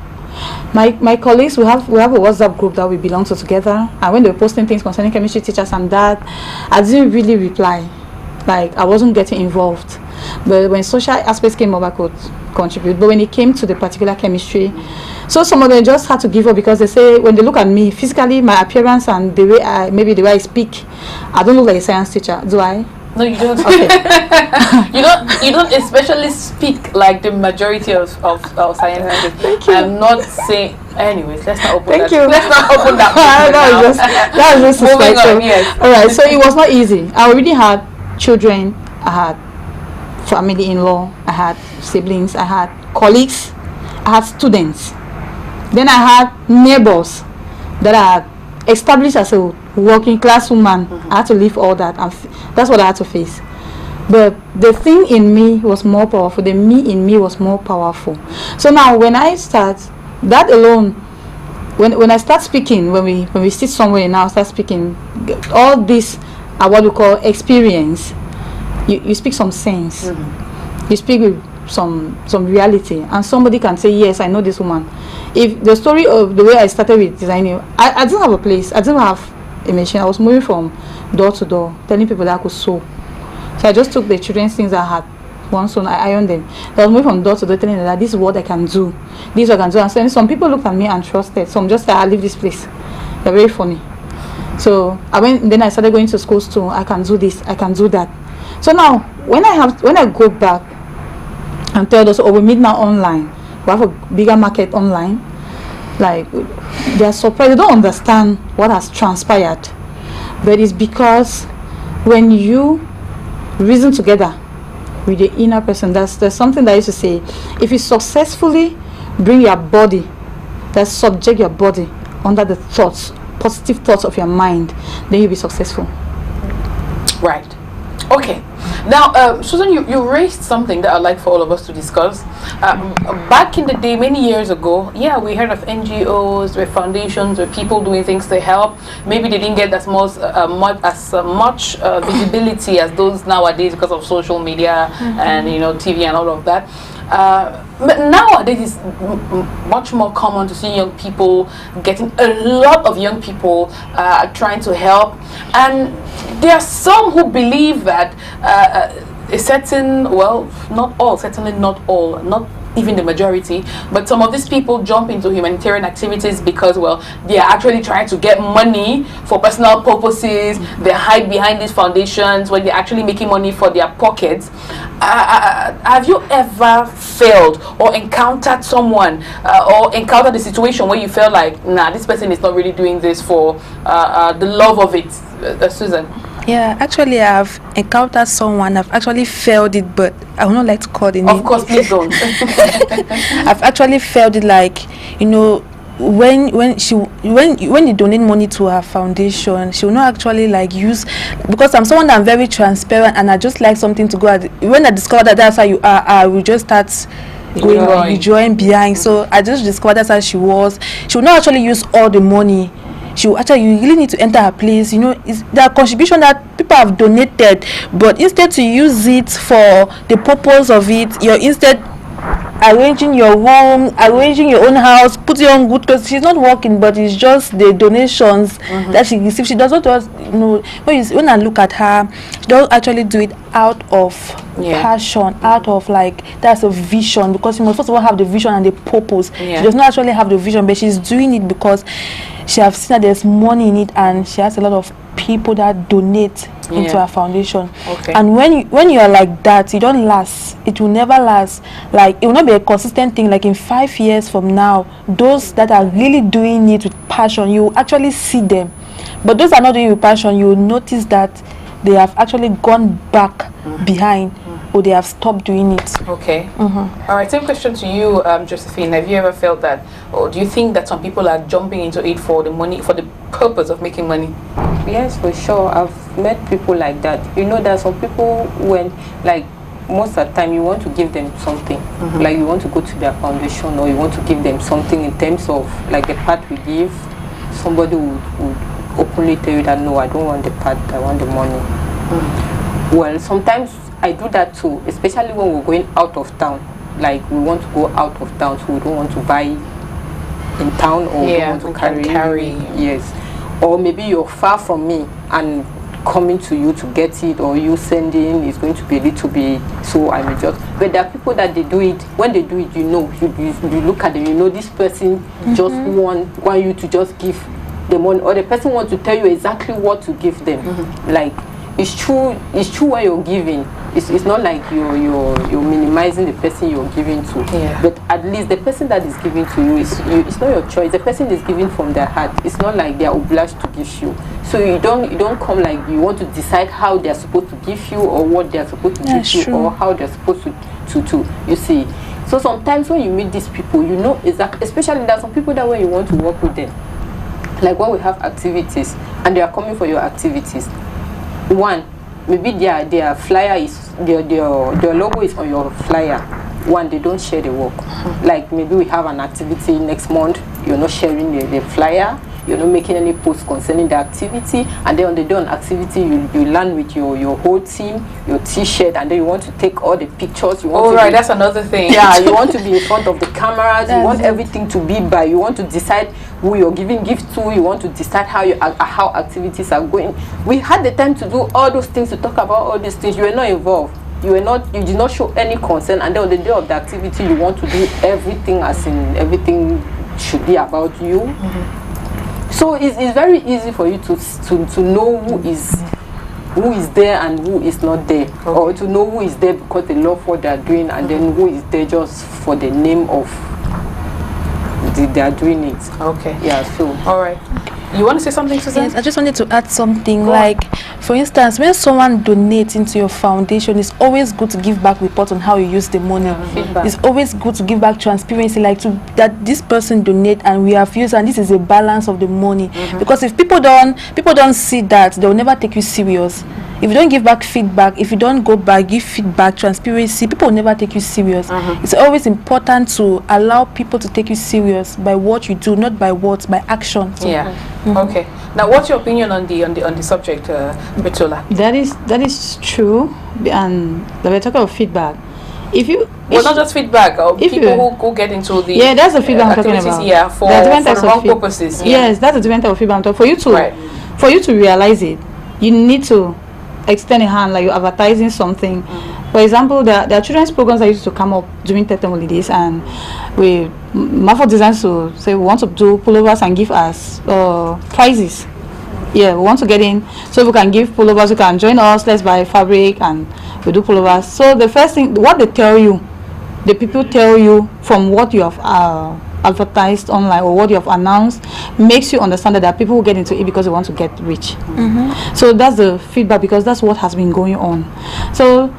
Speaker 2: My colleagues, we have a WhatsApp group that we belong to together, and when they were posting things concerning chemistry teachers and that, I didn't really reply. Like, I wasn't getting involved. But when social aspects came up, I could contribute. But when it came to the particular chemistry, so some of them just had to give up, because they say, when they look at me physically, my appearance and the way I speak, I don't look like a science teacher, do I?
Speaker 1: No, you don't. Okay. you don't especially speak like the majority of scientists.
Speaker 2: Thank you.
Speaker 1: I'm not saying. Anyways, let's not open
Speaker 2: Thank
Speaker 1: that.
Speaker 2: you.
Speaker 1: Let's not open that.
Speaker 2: that was just
Speaker 1: moving on. Yes.
Speaker 2: All right. So it was not easy. I already had children. I had family-in-law. I had siblings. I had colleagues. I had students. Then I had neighbors that I had established as a working class woman. I had to leave all that, and that's what I had to face. But the thing in me was more powerful. The me in me was more powerful. So now when I start, that alone, when I start speaking, when we sit somewhere and now start speaking, all this are what we call experience. You speak some sense. You speak with some reality, and somebody can say, yes, I know this woman. If the story of the way I started with designing, I didn't have a place, I didn't have a machine. I was moving from door to door telling people that I could sew. So I just took the children's things I had once and I ironed them. I was moving from door to door telling them that this is what I can do, this is what I can do. And so some people looked at me and trusted. Some just said, I leave this place. They're very funny. So then I started going to schools too. I can do this, I can do that. So now when I go back and tell us, oh, we meet now online, we have a bigger market online, like they're surprised. They don't understand what has transpired. But it's because when you reason together with the inner person, there's something that I used to say, if you successfully bring your body, that subject your body under the thoughts, positive thoughts of your mind, then you'll be successful.
Speaker 1: Right. Okay. Now, Susan, you raised something that I'd like for all of us to discuss. Back in the day, many years ago, yeah, we heard of NGOs, with foundations, with people doing things to help. Maybe they didn't get as much visibility as those nowadays because of social media and TV and all of that. But nowadays it's much more common to see young people getting a lot of young people trying to help, and there are some who believe that a certain, well, not all, certainly not all, not even the majority, but some of these people jump into humanitarian activities because, well, they are actually trying to get money for personal purposes. They hide behind these foundations when they're actually making money for their pockets. Have you ever failed or encountered someone or encountered a situation where you felt like, nah, this person is not really doing this for the love of it? Susan?
Speaker 4: Yeah, actually I've encountered someone. I've actually failed it, but I would not like to call the name.
Speaker 1: Of course, please don't.
Speaker 4: I've actually failed it, like, when you donate money to her foundation, she will not actually like use, because I'm someone that I'm very transparent and I just like something to go at. When I discover that that's how you are, I will just start enjoying behind. So I just discovered that's how she was. She will not actually use all the money. You really need to enter her place. It's the contribution that people have donated, but instead to use it for the purpose of it, you're instead arranging your home, arranging your own house, putting on good clothes. She's not working, but it's just the donations that she receives. She does not just, when I look at her, she don't actually do it out of passion, out of like, that's a vision, because you must first of all have the vision and the purpose. She does not actually have the vision, but she's doing it because she has seen that there's money in it, and she has a lot of people that donate into her foundation. Okay. And when you are like that, you don't last. It will never last. Like, it will not be a consistent thing. Like in 5 years from now, those that are really doing it with passion, you will actually see them. But those that are not doing it with passion, you will notice that they have actually gone back behind, or they have stopped doing it.
Speaker 1: Okay. All right, same question to you, Josephine. Have you ever felt that, or do you think that some people are jumping into it for the money, for the purpose of making money?
Speaker 3: Yes, for sure. I've met people like that. There are some people when, like, most of the time you want to give them something, like you want to go to their foundation, or you want to give them something in terms of like the part we give. Somebody would openly tell you that, no, I don't want the part, I want the money. Well, sometimes I do that too, especially when we're going out of town. Like, we want to go out of town, so we don't want to buy in town, or we don't want to carry. Yes. Or maybe you're far from me and coming to you to get it, or you sending is going to be a little bit, so I may just. But there are people that they do it. When they do it, you look at them, this person just want you to just give the money, or the person wants to tell you exactly what to give them. Like, it's true what you're giving. It's not like you're minimizing the person you're giving to. But at least the person that is giving to you, it's not your choice. The person is giving from their heart. It's not like they are obliged to give you. So you don't come like you want to decide how they're supposed to give you, or what they're supposed to give you, or how they're supposed to you see. So sometimes when you meet these people, you know exactly, especially there are some people that when you want to work with them, like when we have activities and they are coming for your activities, one, maybe their flyer is their logo is on your flyer. One, they don't share the work. Like maybe we have an activity next month, you're not sharing the flyer. you're not making any posts concerning the activity, and then on the day on activity, you land with your whole team, your t-shirt, and then you want to take all the pictures. You want
Speaker 1: that's another thing.
Speaker 3: Yeah, you want to be in front of the cameras. You want everything to be by. You want to decide who you're giving gifts to. You want to decide how activities are going. We had the time to do all those things, to talk about all these things. You were not involved. You did not show any concern, and then on the day of the activity, you want to do everything as in everything should be about you. So it's very easy for you to know who is there and who is not there, or to know who is there because they love what they are doing, and then who is there just for the name of they are doing it.
Speaker 1: Okay.
Speaker 3: Yeah. So.
Speaker 1: All right. You want to say something, Susan?
Speaker 4: Yes, I just wanted to add something. For instance, when someone donates into your foundation, it's always good to give back report on how you use the money. It's always good to give back transparency, that this person donate and we have used, and this is a balance of the money. Because if people don't see that, they will never take you serious. If you don't give back feedback, if you don't go back, give feedback, transparency, people will never take you serious. It's always important to allow people to take you serious by what you do, not by words, by action. So,
Speaker 1: Okay. Now, what's your opinion on the subject, Betola?
Speaker 2: That is true, and we're talking about feedback.
Speaker 1: Not just feedback. People who get into the
Speaker 2: that's the feedback I'm talking about.
Speaker 1: Yeah, for the wrong purposes.
Speaker 2: Yes, that's the different type of feedback I'm talking. For you to realize it, you need to extend a hand, like you're advertising something. For example, there are children's programs that used to come up during term holidays, and Mafo designs to say we want to do pullovers and give us prizes. Yeah, we want to get in, so we can give pullovers. You can join us. Let's buy fabric and we do pullovers. So the first thing, what they tell you, the people tell you from what you have advertised online or what you have announced, makes you understand that there are people who get into it because they want to get rich. So that's the feedback, because that's what has been going on. So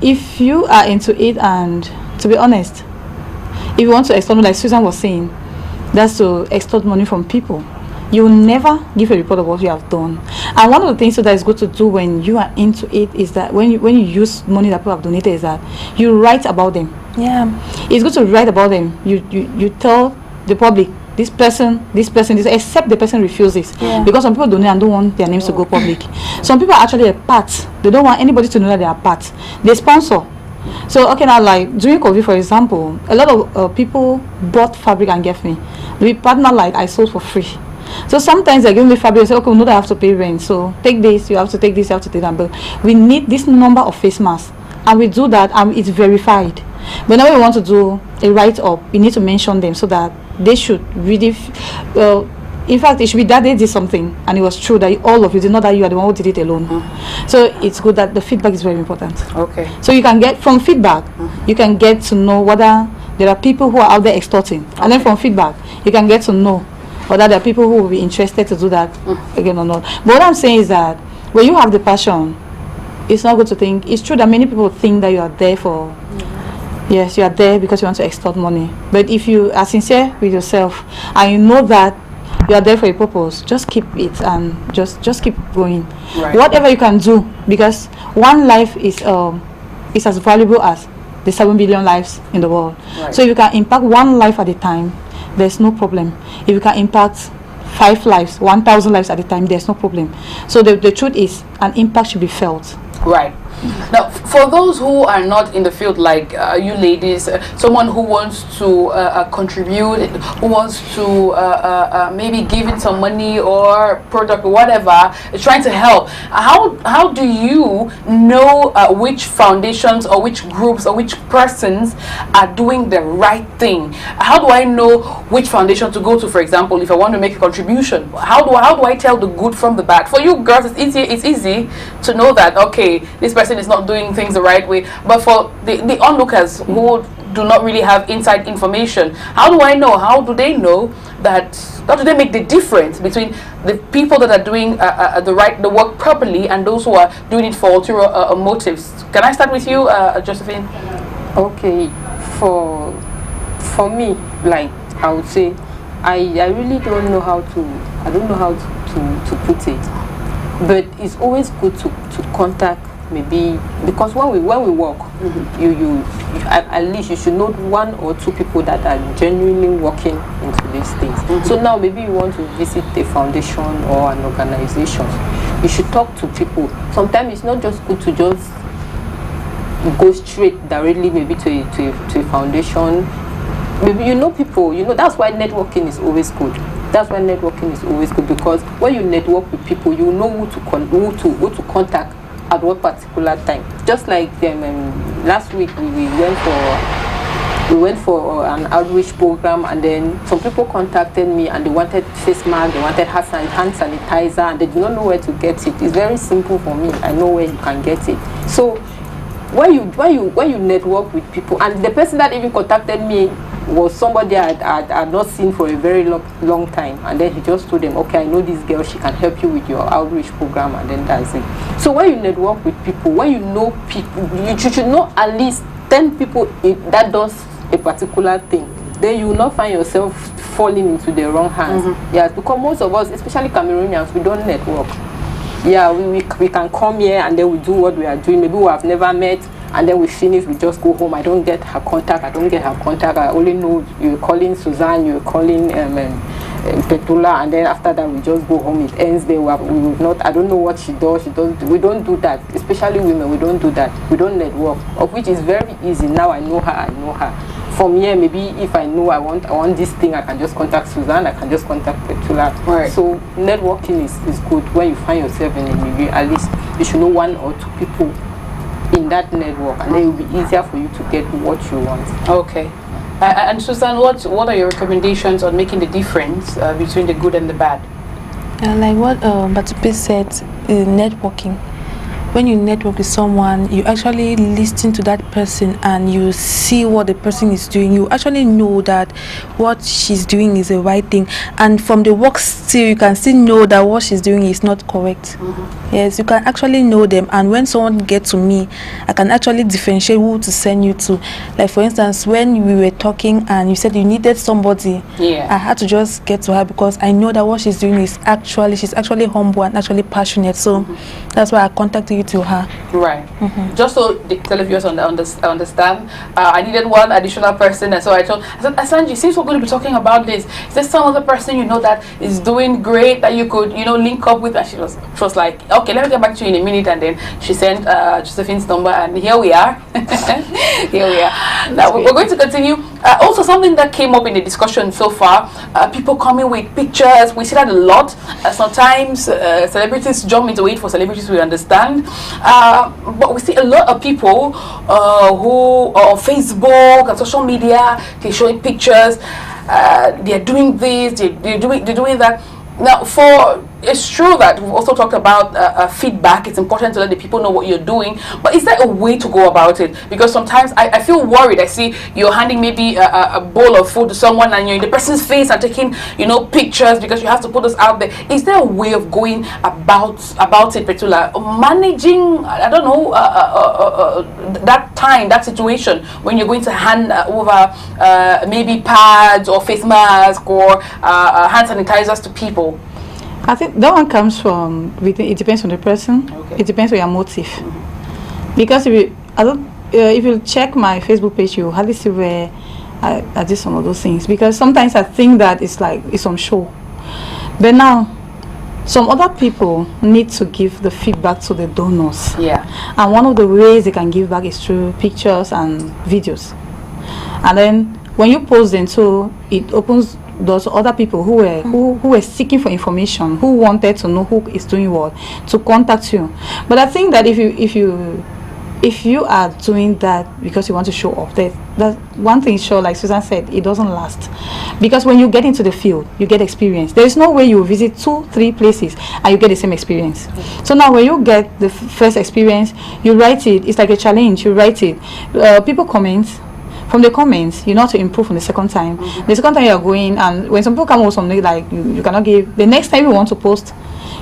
Speaker 2: if you are into it, and to be honest, if you want to extort, like Susan was saying, that's to extort money from people. You will never give a report of what you have done. And one of the things that is good to do when you are into it is that when you use money that people have donated, is that you write about them.
Speaker 4: Yeah,
Speaker 2: it's good to write about them. You tell the public, this person, except the person refuses. Because some people donate and don't want their names to go public. Some people are actually a part. They don't want anybody to know that they are part. They sponsor. So okay, now like during COVID, for example, a lot of people bought fabric and gave me. We partner, like I sold for free. So sometimes they give me fabric and say, okay, we know that I have to pay rent, so take this, you have to take this, you have to take that. But we need this number of face masks, and we do that, and it's verified. Whenever we want to do a write-up, we need to mention them so that they should really, in fact, it should be that they did something and it was true, that all of you did, not that you are the one who did it alone. So it's good that the feedback is very important. Okay. So you can get from feedback, you can get to know whether there are people who are out there extorting, and then from feedback, you can get to know whether there are people who will be interested to do that again or not. But what I'm saying is that when you have the passion, it's not good to think. It's true that many people think that you are there for. Yes, you are there because you want to extort money. But if you are sincere with yourself and you know that you are there for a purpose, just keep it and just keep going. Right. Whatever you can do, because one life is as valuable as the 7 billion lives in the world. Right. So if you can impact one life at a time, there's no problem. If you can impact 5 lives, 1,000 lives at a time, there's no problem. So the truth is, an impact should be felt.
Speaker 1: Right. Now, for those who are not in the field, like you ladies, someone who wants to contribute, who wants to maybe give in some money or product or whatever, is trying to help. How do you know which foundations or which groups or which persons are doing the right thing? How do I know which foundation to go to, for example, if I want to make a contribution? How do I tell the good from the bad? For you girls, it's easy to know that, okay, this person is not doing things the right way, but for the onlookers who do not really have inside information, how do I know? How do they know that? How do they make the difference between the people that are doing the work properly and those who are doing it for ulterior motives? Can I start with you, Josephine?
Speaker 3: Okay, for me, like I would say, I really don't know how to put it, but it's always good to contact maybe because when we work, you at least you should know 1 or 2 people that are genuinely working into these things. So now maybe you want to visit a foundation or an organization, you should talk to people. Sometimes it's not just good to just go straight directly maybe to a foundation. Maybe you know people, that's why networking is always good. That's why networking is always good, because when you network with people, you know who to contact at what particular time. Just like last week we went for an outreach program, and then some people contacted me and they wanted face mask, they wanted hand sanitizer, and they did not know where to get it. It's very simple for me. I know where you can get it. So when you network with people, and the person that even contacted me was somebody I had not seen for a very long time, and then he just told them, okay, I know this girl, she can help you with your outreach program, and then that's it. So when you network with people, when you know people, you should know at least 10 people that does a particular thing, then you will not find yourself falling into the wrong hands. Yeah, because most of us, especially Cameroonians, we don't network. Yeah, we can come here and then we do what we are doing. Maybe we have never met, and then we finish, we just go home. I don't get her contact. I only know you're calling Suzanne, you're calling Petula, and then after that we just go home. It ends there. We will not. I don't know what she does. We don't do that. Especially women, we don't do that. We don't network, of which is very easy. Now I know her. From here, maybe if I know I want this thing, I can just contact Suzanne, I can just contact Petula. Right. So networking is good. When you find yourself in a milieu, at least you should know 1 or 2 people in that network, and then it will be easier for you to get what you want.
Speaker 1: Okay. And Suzanne, what are your recommendations on making the difference between the good and the bad?
Speaker 4: Like what Batupe said, networking. When you network with someone, you actually listen to that person and you see what the person is doing. You actually know that what she's doing is the right thing, and from the work still you can still know that what she's doing is not correct. Yes, you can actually know them, and when someone gets to me, I can actually differentiate who to send you to. Like for instance, when we were talking and you said you needed somebody, I had to just get to her because I know that what she's doing is she's actually humble and actually passionate. So that's why I contacted you to her.
Speaker 1: Right. Just so the televiewers understand, I needed one additional person, and so I said, Asanji, since we're going to be talking about this, is there some other person you know that is doing great that you could link up with? And she was like, okay, let me get back to you in a minute. And then she sent Josephine's number, and here we are. Now we're going to continue. Also, something that came up in the discussion so far, people coming with pictures. We see that a lot. Sometimes celebrities jump into it for celebrities we understand, but we see a lot of people who are on Facebook and social media, they're showing pictures, they're doing this, they're doing that. Now, it's true that we've also talked about feedback. It's important to let the people know what you're doing, but is there a way to go about it? Because sometimes I feel worried. I see you're handing maybe a bowl of food to someone and you're in the person's face and taking pictures because you have to put this out there. Is there a way of going about it, Petula, managing, I don't know, that situation when you're going to hand over maybe pads or face masks or hand sanitizers to people?
Speaker 2: I think that one comes from, it depends on the person. Okay. It depends on your motive. Because if you check my Facebook page, you hardly see where I did some of those things. Because sometimes I think that it's on show. But now, some other people need to give the feedback to the donors. Yeah. And one of the ways they can give back is through pictures and videos. And then when you post them, so it opens those other people who were seeking for information, who wanted to know who is doing what, to contact you. But I think that if you are doing that because you want to show off, that one thing is sure, like Susan said, it doesn't last. Because when you get into the field, you get experience. There is no way you visit 2-3 places and you get the same experience. So now when you get the first experience, you write it. It's like a challenge. You write it. People comment. From the comments, you know to improve on the second time. The second time you are going, and when some people come with something like you cannot give, the next time you want to post,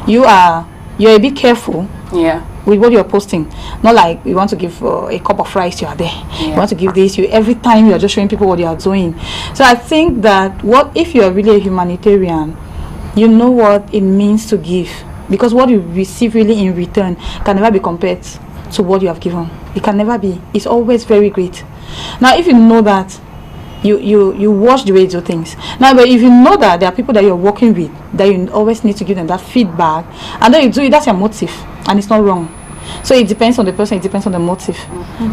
Speaker 2: you're a bit careful with what you're posting. Not like you want to give a cup of rice, you are there. You want to give this, every time you are just showing people what you are doing. So I think that if you are really a humanitarian, you know what it means to give, because what you receive really in return can never be compared to what you have given. It can never be. It's always very great. Now, if you know that, you watch the way you do things. Now, but if you know that there are people that you're working with, that you always need to give them that feedback, and then you do it, that's your motive, and it's not wrong. So it depends on the person, it depends on the motive.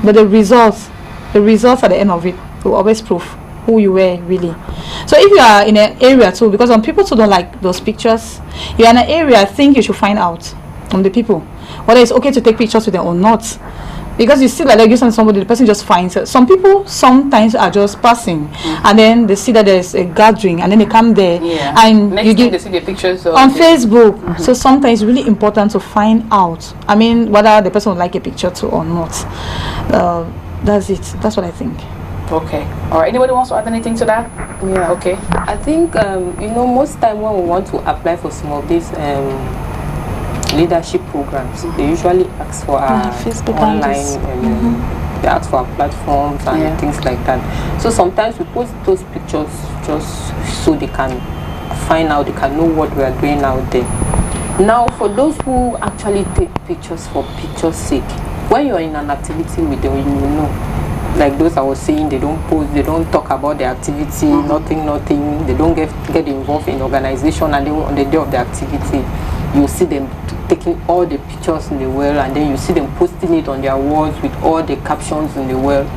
Speaker 2: But the results at the end of it will always prove who you were really. So if you are in an area too, because some people too don't like those pictures, you're in an area, I think you should find out from the people whether it's okay to take pictures with them or not. Because you see like you send somebody, the person just finds it. Some people sometimes are just passing, and then they see that there's a gathering, and then they come there, and
Speaker 1: next thing they see the pictures
Speaker 2: on Facebook. So sometimes it's really important to find out. I mean, whether the person would like a picture too or not. That's it. That's what I think.
Speaker 1: Okay. All right. Anybody wants to add anything to that?
Speaker 3: Yeah.
Speaker 1: Okay.
Speaker 3: I think most time when we want to apply for some of these leadership programs, they usually ask for
Speaker 4: Facebook
Speaker 3: online. They ask for our platforms and things like that. So sometimes we post those pictures just so they can find out, they can know what we are doing out there. Now, for those who actually take pictures for picture's sake, when you're in an activity with them, you know. Like those I was saying, they don't post, they don't talk about the activity, nothing. They don't get involved in organization, and then on the day of the activity, you see them taking all the pictures in the world, and then you see them posting it on their walls with all the captions in the world.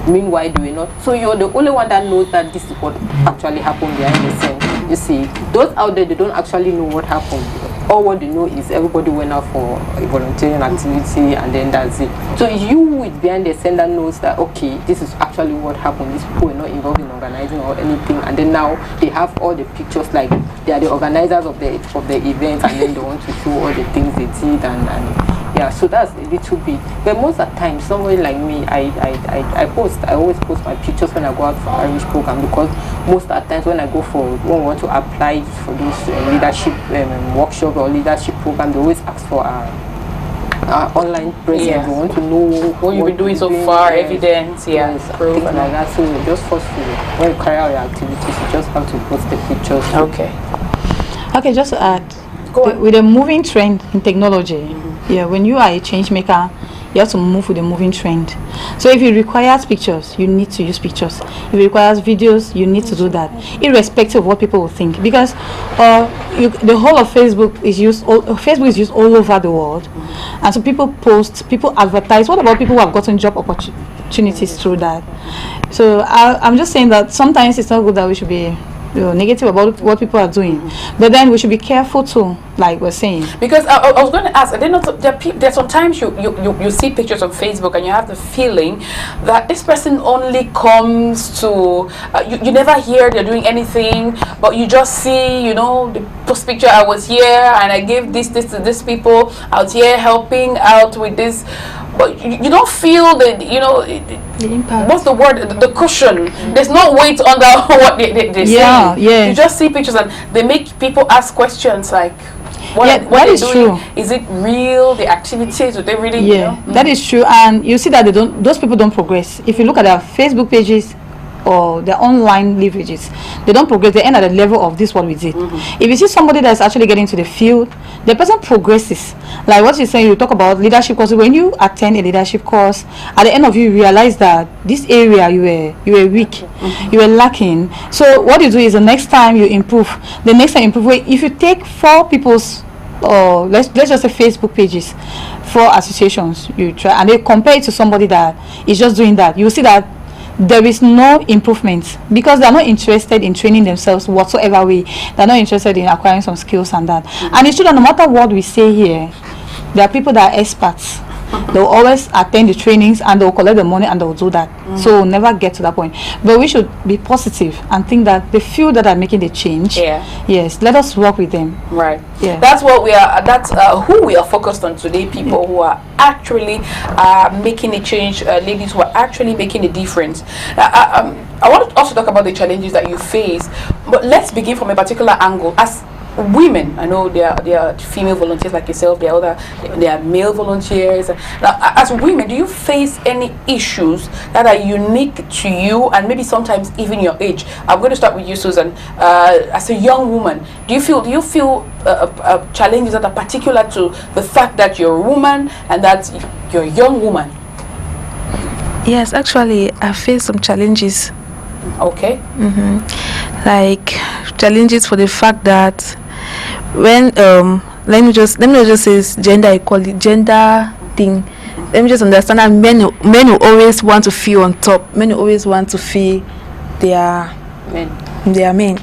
Speaker 3: Meanwhile, they will not. So you're the only one that knows that this is what actually happened behind the scene. You see, those out there, they don't actually know what happened. All what they know is everybody went out for a volunteering activity, and then that's it. So you with behind the scene that knows that, okay, this is actually what happened. These people were not involved in organizing or anything, and then now they have all the pictures, like they are the organizers of the event, and then they want to show all the things they did, and yeah, so that's a little bit. But most of the time, somebody like me, I always post my pictures when I go out for Irish program, because most of the times when we want to apply for this leadership workshop or leadership program, they always ask for online presence.
Speaker 1: Yeah.
Speaker 3: We want to know
Speaker 1: what you've been doing so far, evidence,
Speaker 3: proof, and like that. So you just first when you carry out your activities, you just have to post the pictures.
Speaker 2: Okay, just to add, with a moving trend in technology, when you are a change maker, you have to move with a moving trend. So if it requires pictures, you need to use pictures. If it requires videos, you need to do that, irrespective of what people will think. Because the whole of Facebook is used all over the world, and so people post, people advertise. What about people who have gotten job opportunities through that? So I'm just saying that sometimes it's not good that we should be negative about what people are doing, but then we should be careful too, like we're saying. Because
Speaker 1: I was going to ask, there's sometimes you see pictures on Facebook and you have the feeling that this person only comes to you never hear they're doing anything, but you just see, the post picture, I was here and I gave this to these people out here helping out with this, but you don't feel the impact. What's the word? The cushion. There's no weight under what they say. You just see pictures and they make people ask questions like, what is true? Is it real? The activities? Do they really?
Speaker 2: That is true. And you see that those people don't progress. If you look at their Facebook pages or their online leverages, they don't progress. They end at the level of this what we did. If you see somebody that's actually getting into the field, the person progresses. Like what you're saying, you talk about leadership courses. When you attend a leadership course, at the end of it, you realize that this area you were weak, you were lacking. So what you do is the next time you improve. The next time you improve. If you take 4 people's let's just say Facebook pages, 4 associations, you try and they compare it to somebody that is just doing that, you will see that there is no improvement, because they're not interested in training themselves whatsoever way. They're not interested in acquiring some skills and that. And it's true that no matter what we say here, there are people that are experts. They'll always attend the trainings and they'll collect the money and they'll do that. So we'll never get to that point. But we should be positive and think that the few that are making the change, yes, let us work with them.
Speaker 1: Right. Yeah. That's what we are. That's who we are focused on today. People who are actually making a change. Ladies who are actually making a difference. I want to also talk about the challenges that you face. But let's begin from a particular angle. As women, I know there are female volunteers like yourself, there are male volunteers. Now, as women, do you face any issues that are unique to you and maybe sometimes even your age? I'm going to start with you, Susan. As a young woman, do you feel challenges that are particular to the fact that you're a woman and that you're a young woman?
Speaker 4: Yes, actually, I face some challenges.
Speaker 1: Okay.
Speaker 4: Like challenges for the fact that when let me just say it's gender equality, gender thing. Let me just understand that men who always want to feel on top, men who always want to feel they are men.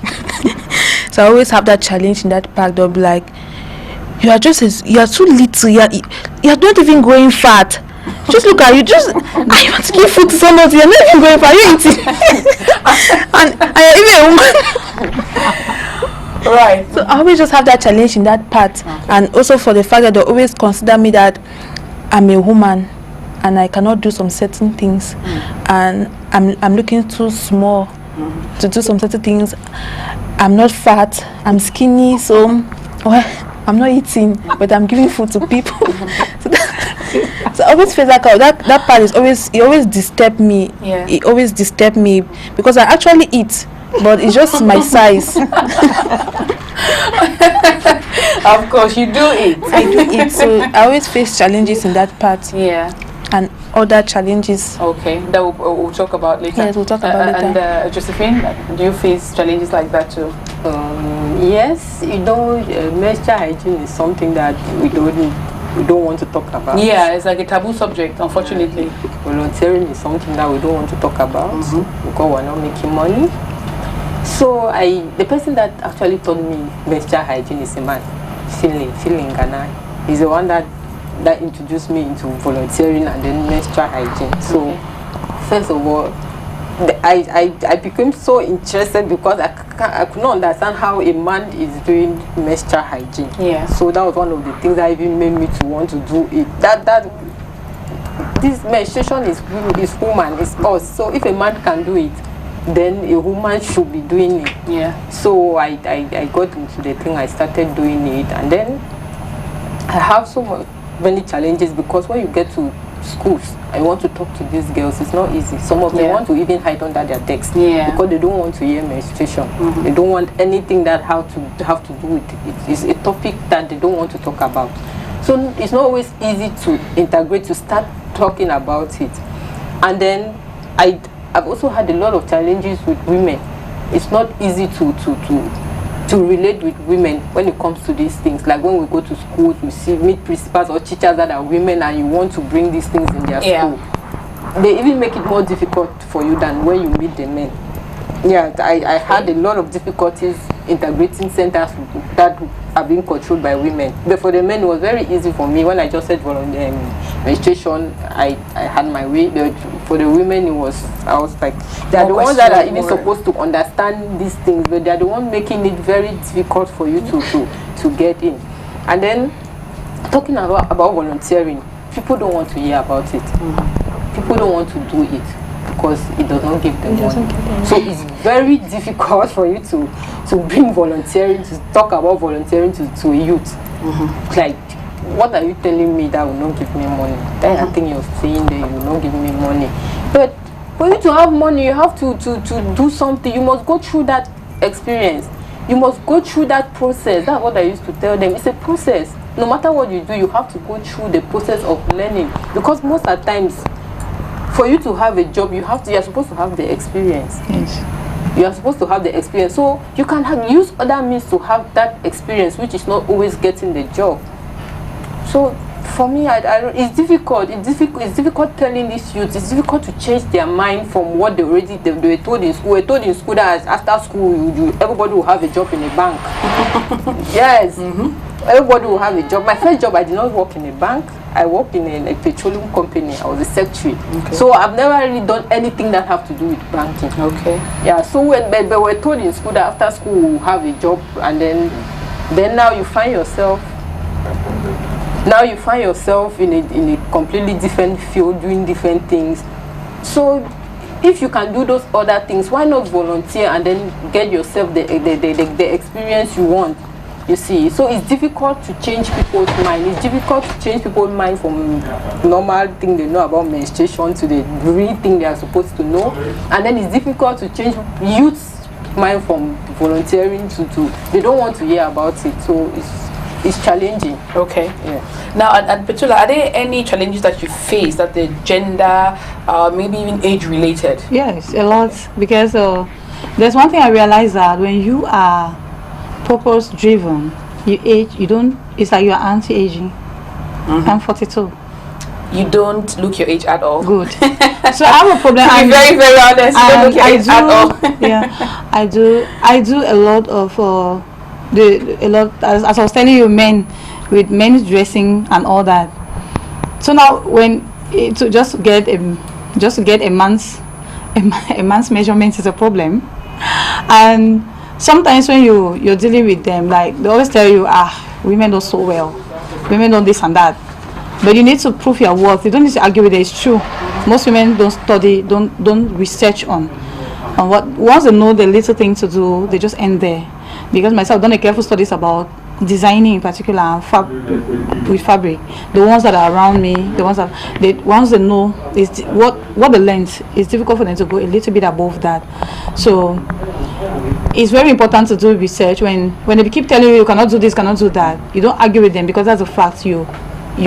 Speaker 4: So I always have that challenge in that part. They'll be like, you are too little, you're not even going fat. Just look at you, I want to give food to somebody, you're not even going fat, you're eating. and you're even a woman.
Speaker 1: Right.
Speaker 4: So I always just have that challenge in that part.
Speaker 1: Okay.
Speaker 4: And also for the fact that they always consider me that I'm a woman and I cannot do some certain things, and I'm looking too small to do some certain things. I'm not fat, I'm skinny, so I'm not eating, but I'm giving food to people. So I always feel like that part is always disturb me.
Speaker 1: Yeah.
Speaker 4: It always disturb me because I actually eat, but it's just my size.
Speaker 1: Of course, you do it.
Speaker 4: I do eat, so I always face challenges in that part.
Speaker 1: Yeah.
Speaker 4: And other challenges.
Speaker 1: Okay, that we'll talk about later.
Speaker 4: Yes, we'll talk about later.
Speaker 1: And Josephine, do you face challenges like that too?
Speaker 3: Yes, menstrual hygiene is something that we don't want to talk about.
Speaker 1: Yeah, it's like a taboo subject, unfortunately.
Speaker 3: Volunteering is something that we don't want to talk about because we're not making money. So the person that actually taught me menstrual hygiene is a man, feeling Ghana. He's the one that introduced me into volunteering and then menstrual hygiene. So first of all, I became so interested because I could not understand how a man is doing menstrual hygiene.
Speaker 1: Yeah.
Speaker 3: So that was one of the things that even made me to want to do it. That this menstruation is woman, is us. So if a man can do it, then a woman should be doing it.
Speaker 1: Yeah.
Speaker 3: So I got into the thing, I started doing it, and then I have many challenges because when you get to schools, I want to talk to these girls, it's not easy. Some of them want to even hide under their desks because they don't want to hear menstruation. They don't want anything that have to do with it. It's a topic that they don't want to talk about. So it's not always easy to integrate, to start talking about it. And then I've also had a lot of challenges with women. It's not easy to relate with women when it comes to these things. Like when we go to schools, we meet principals or teachers that are women and you want to bring these things in their school. They even make it more difficult for you than when you meet the men. Yeah, I had a lot of difficulties integrating centers that are being controlled by women. But for the men, it was very easy for me. When I just said menstruation, I had my way. But for the women, I was like, they are the ones that are even supposed to understand these things, but they are the ones making it very difficult for you to get in. And then, talking about volunteering, people don't want to hear about it. People don't want to do it because it does not give them money. So it's very difficult for you to bring volunteering, to talk about volunteering to a youth. Like, what are you telling me that will not give me money? That thing you're saying that will not give me money. But for you to have money, you have to do something. You must go through that experience. You must go through that process. That's what I used to tell them. It's a process. No matter what you do, you have to go through the process of learning. Because most of the times, for you to have a job, you're supposed to have the experience. Yes. You are supposed to have the experience. So you can use other means to have that experience, which is not always getting the job. So for me, it's difficult. It's difficult telling these youths. It's difficult to change their mind from what they were told in school. We were told in school that after school, everybody will have a job in a bank. Yes. Everybody will have a job. My first job, I did not work in a bank. I worked in a petroleum company. I was a secretary. So I've never really done anything that have to do with banking. Yeah. So when we were told in school that after school we'll have a job, and then now you find yourself in a completely different field doing different things. So if you can do those other things, why not volunteer and then get yourself the experience you want? You see, so it's difficult to change people's mind. It's difficult to change people's mind from normal thing they know about menstruation to the real thing they are supposed to know. And then it's difficult to change youth's mind from volunteering to they don't want to hear about it. So it's challenging.
Speaker 1: Okay.
Speaker 3: Yeah.
Speaker 1: Now, at Petula, are there any challenges that you face that the gender, maybe even age related?
Speaker 2: Yes, a lot. Because there's one thing I realized, that when you are purpose driven, you age, you don't, it's like you're anti-aging. I'm 42.
Speaker 1: You don't look your age at all.
Speaker 2: Good. So I have a problem.
Speaker 1: To be very, very honest, you don't look your age at all.
Speaker 2: Yeah, I do a lot of as I was telling you, with men's dressing and all that. So now to just get a man's measurement is a problem. And sometimes when you're dealing with them, like they always tell you, women don't sew well, women don't this and that. But you need to prove your worth. You don't need to argue with it. It's true. Most women don't study, don't research on what. Once they know the little thing to do, they just end there. Because myself, I've done a careful studies about designing in particular with fabric. The ones that are around me, once they know is what the length is, difficult for them to go a little bit above that. So it's very important to do research. When they keep telling you cannot do this, cannot do that, you don't argue with them, because that's a fact. You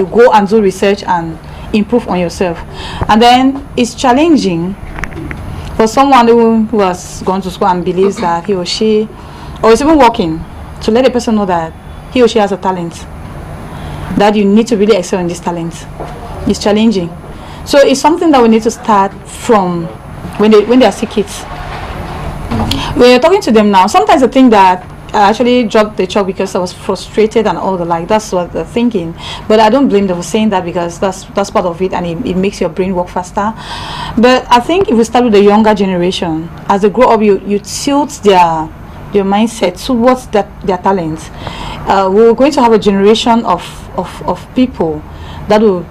Speaker 2: go and do research and improve on yourself. And then it's challenging for someone who has gone to school and believes that he or she, or is even working, to let a person know that he or she has a talent, that you need to really excel in this talent. It's challenging. So it's something that we need to start from when they are still kids. When you're talking to them now, sometimes they think that I actually dropped the chalk because I was frustrated and all the like. That's what they're thinking. But I don't blame them for saying that, because that's part of it, and it makes your brain work faster. But I think if we start with the younger generation, as they grow up, you tilt their mindset towards their talents. We're going to have a generation of people that will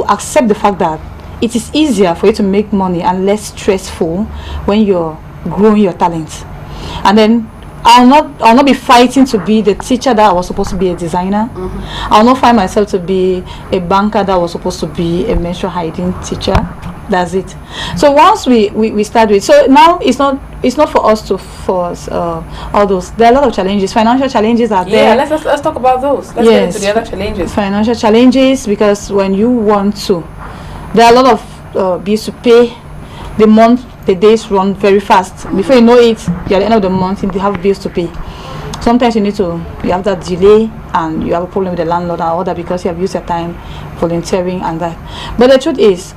Speaker 2: accept the fact that it is easier for you to make money and less stressful when you're growing your talents. And then I'll not be fighting to be the teacher that I was supposed to be a designer. I'll not find myself to be a banker that was supposed to be a menstrual hygiene teacher. That's it. So once we start with, so now it's not for us to force all those. There are a lot of challenges. Financial challenges are there.
Speaker 1: Yeah, let's talk about those. Let's get into the other challenges.
Speaker 2: Financial challenges, because when you want to, there are a lot of bills to pay. The days run very fast. Before you know it, you're at the end of the month and you have bills to pay. Sometimes you have that delay, and you have a problem with the landlord and all that, because you have used your time volunteering and that. But the truth is,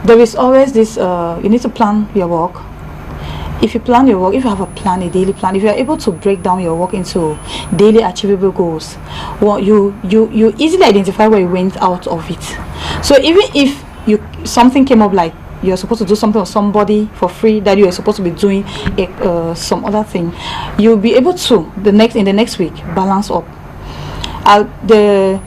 Speaker 2: there is always this, you need to plan your work. If you plan your work, if you have a daily plan, if you are able to break down your work into daily achievable goals, well, you easily identify where you went out of it. So even if something came up, like you're supposed to do something for somebody for free that you're supposed to be doing some other thing, you'll be able to in the next week balance up. The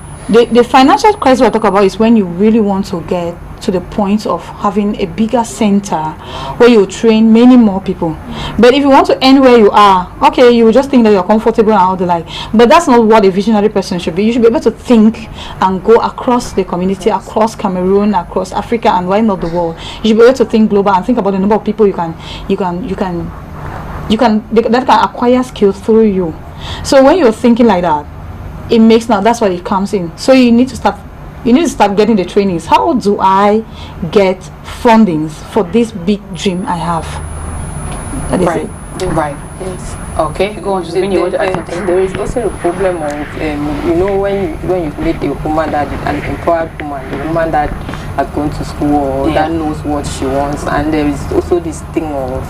Speaker 2: financial crisis we're talking about is when you really want to get to the point of having a bigger center where you train many more people. But if you want to end where you are, okay, you will just think that you're comfortable and all the like. But that's not what a visionary person should be. You should be able to think and go across the community, across Cameroon, across Africa, and why not the world. You should be able to think global and think about the number of people that can acquire skills through you. So when you're thinking like that, that's why it comes in. So you need to start getting the trainings. How do I get fundings for this big dream I have? That is it.
Speaker 1: Right. Yes. Okay. Go on.
Speaker 3: There is also a problem of when you meet a woman an empowered woman, the woman that has gone to school or that knows what she wants, and there is also this thing of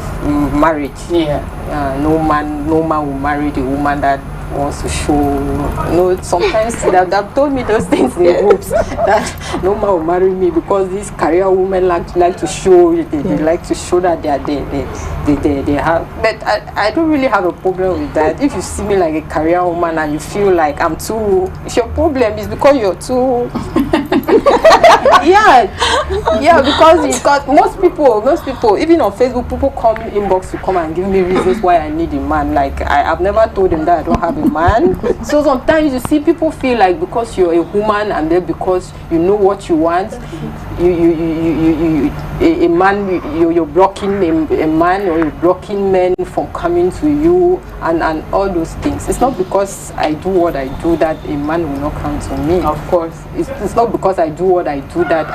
Speaker 3: marriage. No man will marry the woman that wants to show. Sometimes they've told me those things in groups, that no man will marry me because these career women like to show. They like to show that they have. But I don't really have a problem with that. If you see me like a career woman and you feel like I'm too, it's your problem. It's because you're too yeah, because most people, even on Facebook, people come inbox to come and give me reasons why I need a man. Like I've never told them that I don't have a man. So sometimes you see people feel like because you're a woman and then because you know what you want, a man, you're blocking a man, or you're blocking men from coming to you, and all those things. It's not because I do what I do that a man will not come to me. Of course, it's not because I do what I do that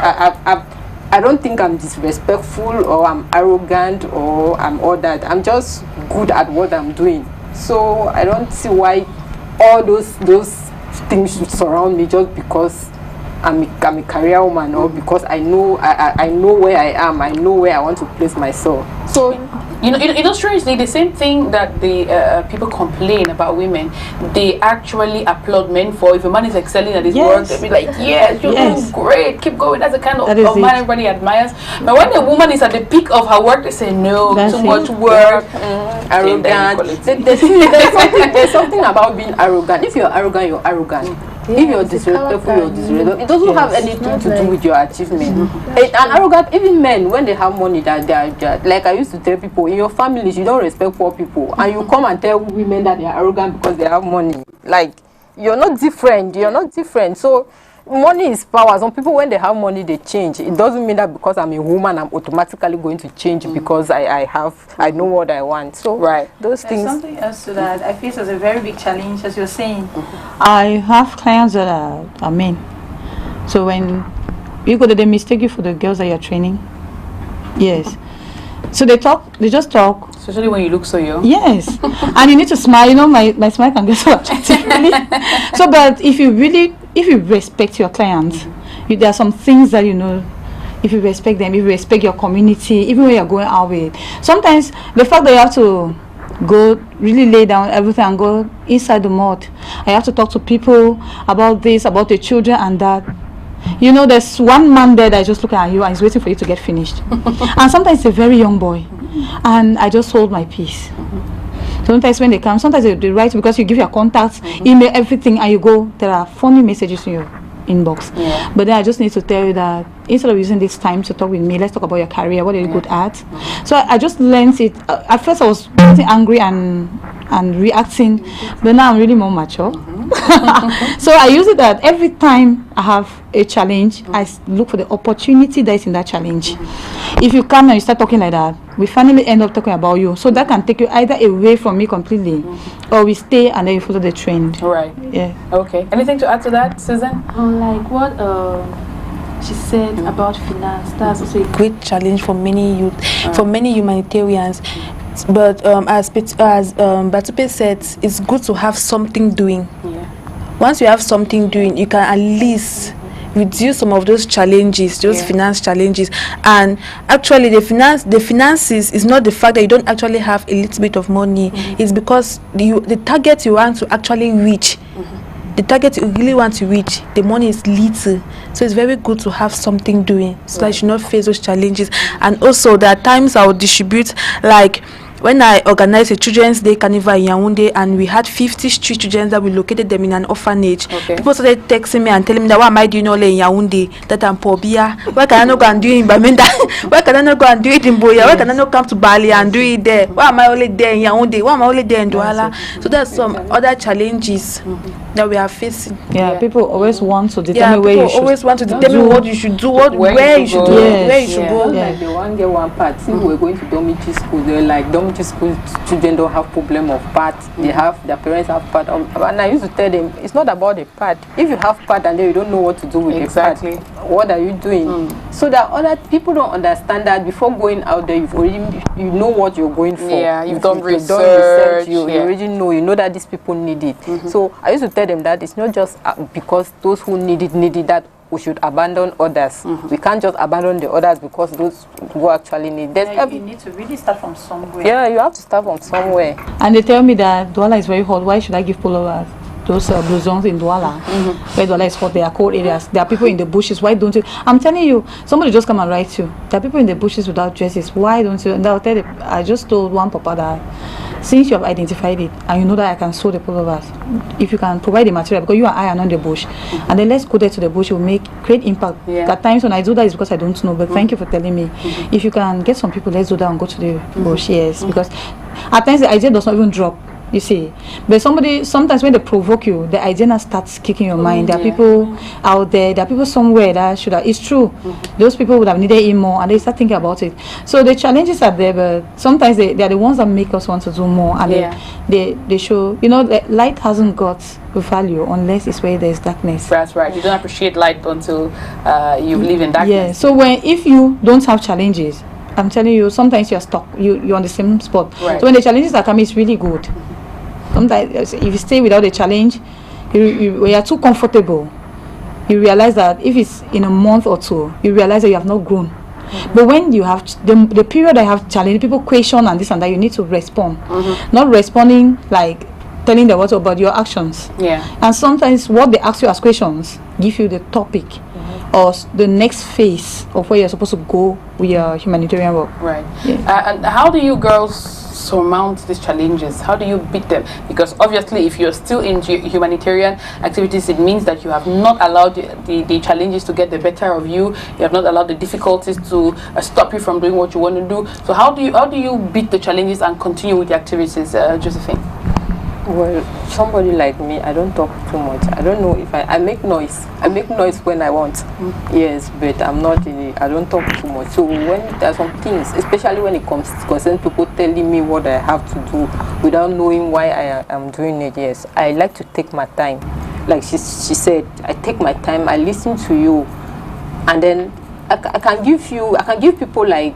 Speaker 3: I don't think I'm disrespectful or I'm arrogant or I'm all that. I'm just good at what I'm doing. So I don't see why all those things should surround me just because I'm a career woman, or because I know where I am, I know where I want to place myself. So
Speaker 1: strangely, the same thing that the people complain about women, they actually applaud men for. If a man is excelling at his work, they'll be like, yes, you're doing great, keep going. That's the kind of man everybody admires. But when a woman is at the peak of her work, they say, no, too much work,
Speaker 3: arrogant. There's something about being arrogant. If you're arrogant, you're arrogant. If you're disrespectful, you're disrespectful. It doesn't have anything to do with your achievement. And arrogant, even men, when they have money, that they are, like I used to tell people, in your families, you don't respect poor people, and you come and tell women that they are arrogant because they have money. Like, you're not different. So money is power. Some people, when they have money, they change. It doesn't mean that because I'm a woman, I'm automatically going to change because I know what I want. So those things.
Speaker 2: Something else to that I face as a very big challenge, as you're saying. I have clients that are men. So when you go to, they mistake you for the girls that you're training. Yes. So they just talk.
Speaker 1: Especially when you look so young.
Speaker 2: Yes. And you need to smile. You know, my smile can get so attractive. Really. So, but if you respect your clients, there are some things that, if you respect them, if you respect your community, even when you're going out with. Sometimes the fact that you have to go really lay down everything and go inside the mud. I have to talk to people about this, about the children and that. There's one man there that is just looking at you and is waiting for you to get finished. And sometimes it's a very young boy. And I just hold my peace. Sometimes when they come, sometimes they write because you give your contacts, email, everything, and you go, there are funny messages in your inbox. But then I just need to tell you that instead of using this time to talk with me, let's talk about your career, what are you good at. So I just learned it. At first I was getting angry and reacting, but now I'm really more mature. So I use it that every time I have a challenge, I look for the opportunity that is in that challenge. If you come and you start talking like that, we finally end up talking about you. So that can take you either away from me completely, or we stay and then you follow the trend.
Speaker 1: Right.
Speaker 2: Yeah.
Speaker 1: Okay. Anything to add to that, Susan?
Speaker 4: Like what she said about finance, that's also a great challenge for many youth, for many humanitarians. But as Batupe said, it's good to have something doing. Once you have something doing, you can at least reduce some of those challenges, those finance challenges. And actually the finances is not the fact that you don't actually have a little bit of money. It's because the target you want to actually reach, the target you really want to reach, the money is little. So it's very good to have something doing so that you should not face those challenges. And also there are times I will distribute, like when I organized a Children's Day Carnival in Yaoundé, and we had 50 street children that we located them in an orphanage. People started texting me and telling me that, what am I doing all in Yaoundé? That I'm Pobia. Why can I not go and do it in Bamenda? Why can I not go and do it in Boya? Why can I not come to Bali and do it there? Why am I only there in Yaoundé? Why am I only there in Douala? So there's some other challenges that we are facing.
Speaker 2: People always want to determine where you should.
Speaker 4: Always want to determine what you should do, where you should go, where you should go.
Speaker 3: Like the one get one part. See, we're going to dormitory school. They're like dormitory school children don't have problem of part. Their parents have part. And I used to tell them, it's not about the part. If you have part and then you don't know what to do with the part, what are you doing? So that other people don't understand that before going out there, you know what you're going for.
Speaker 1: You've done research.
Speaker 3: You already know. You know that these people need it. So I used to tell them that it's not just because those who need it that we should abandon others. We can't just abandon the others because those who actually need it.
Speaker 2: You need to really start from somewhere.
Speaker 3: Yeah, you have to start from somewhere.
Speaker 2: And they tell me that Douala is very hot. Why should I give followers those blue zones in Douala? Where Douala is hot, there are cold areas. There are people in the bushes. Why don't you? I'm telling you, somebody just come and write you. There are people in the bushes without dresses. Why don't you? And I'll tell you, I just told one papa that since you have identified it and you know that I can sew the pullovers, if you can provide the material, because you and I are not the bush, and then let's go there to the bush, it will create impact. At times when I do that, it's because I don't know, but thank you for telling me. If you can get some people, let's do that and go to the bush, yes, because at times the idea does not even drop. You see, but sometimes when they provoke you, the idea now starts kicking your mind. There are people out there, there are people somewhere that should have, it's true. Those people would have needed it more, and they start thinking about it. So the challenges are there, but sometimes they are the ones that make us want to do more, and they show, that light hasn't got value unless it's where there's darkness. That's
Speaker 1: right. You don't appreciate light until you live in darkness.
Speaker 2: Yeah. So if you don't have challenges, I'm telling you, sometimes you're stuck. You're on the same spot.
Speaker 1: Right.
Speaker 2: So when the challenges are coming, it's really good. Sometimes if you stay without a challenge, you are too comfortable. You realize that if it's in a month or two, you realize that you have not grown. But when you have the period I have challenge, people question and this and that, you need to respond. Not responding like telling them what about your actions. And sometimes what they ask you as questions give you the topic or the next phase of where you're supposed to go with your humanitarian work.
Speaker 1: Right. And how do you girls surmount these challenges? How do you beat them? Because obviously if you're still in humanitarian activities, it means that you have not allowed the challenges to get the better of you. You have not allowed the difficulties to stop you from doing what you want to do. So how do you beat the challenges and continue with the activities, Josephine?
Speaker 3: Well, somebody like me, I don't talk too much. I don't know if I make noise. I make noise when I want. Yes, but I'm not I don't talk too much. So when there are some things, especially when it concerns people telling me what I have to do without knowing why I am doing it, yes, I like to take my time. Like she said, I take my time, I listen to you, and then I can give people like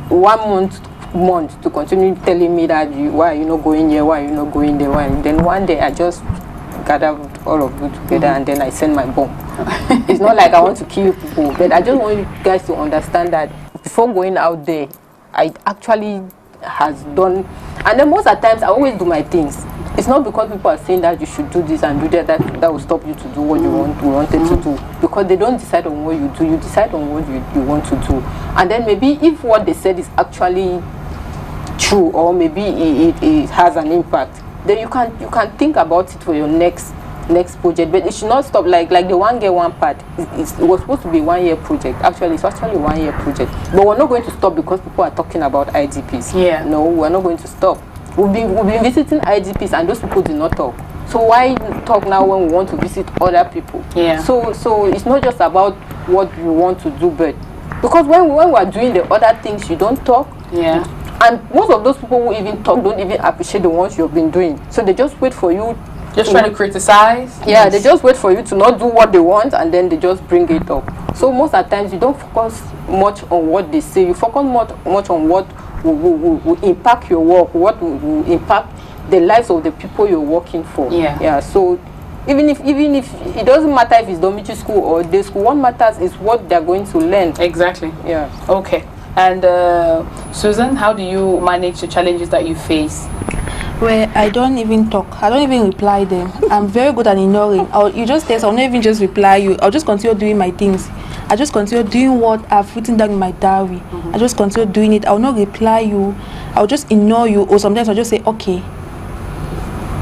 Speaker 3: 1 month to continue telling me that why are you not going here, why are you not going there, and then one day I just gather all of you together and then I send my bomb. It's not like I want to kill people, but I just want you guys to understand that before going out there, I actually has done, and then most of the times I always do my things. It's not because people are saying that you should do this and do that will stop you to do what you wanted to do, because they don't decide on what you do, you decide on what you want to do. And then maybe if what they said is actually true, or maybe it has an impact, then you can think about it for your next project. But it should not stop like the one girl one part. It was supposed to be 1 year project. Actually, it's actually a 1 year project. But we're not going to stop because people are talking about IDPs. No, we're not going to stop. We've been visiting IDPs and those people do not talk. So why talk now when we want to visit other people? So it's not just about what you want to do, but because when we're doing the other things, you don't talk. And most of those people who even talk don't even appreciate the ones you've been doing. So they just wait for you.
Speaker 1: Just trying to criticize?
Speaker 3: Yeah, they just wait for you to not do what they want, and then they just bring it up. So most of the times you don't focus much on what they say. You focus much on what will impact your work, what will impact the lives of the people you're working for. So even if it doesn't matter if it's dormitory school or day school, what matters is what they're going to learn.
Speaker 1: Exactly. Okay. And Susan, how do you manage the challenges that you face?
Speaker 4: Well, I don't even talk. I don't even reply them. I'm very good at ignoring. You just text, I'll not even just reply you. I'll just continue doing my things. I just continue doing what I've written down in my diary. I just continue doing it. I'll not reply you. I'll just ignore you, or sometimes I'll just say, okay.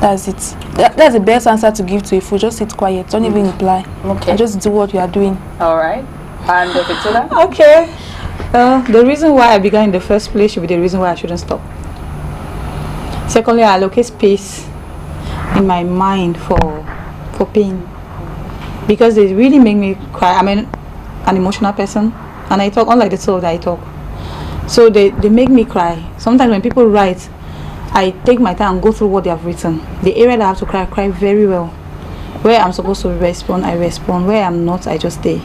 Speaker 4: That's it. That's the best answer to give to a fool. Just sit quiet. Don't even reply.
Speaker 1: Okay.
Speaker 4: And just do what you are doing.
Speaker 1: All right. And Victoria?
Speaker 2: Okay. The reason why I began in the first place should be the reason why I shouldn't stop. Secondly, I allocate space in my mind for pain, because they really make me cry. I'm an emotional person, and I talk unlike the soul that I talk. So they make me cry. Sometimes when people write, I take my time and go through what they have written. The area that I have to cry, I cry very well. Where I'm supposed to respond, I respond. Where I'm not, I just stay.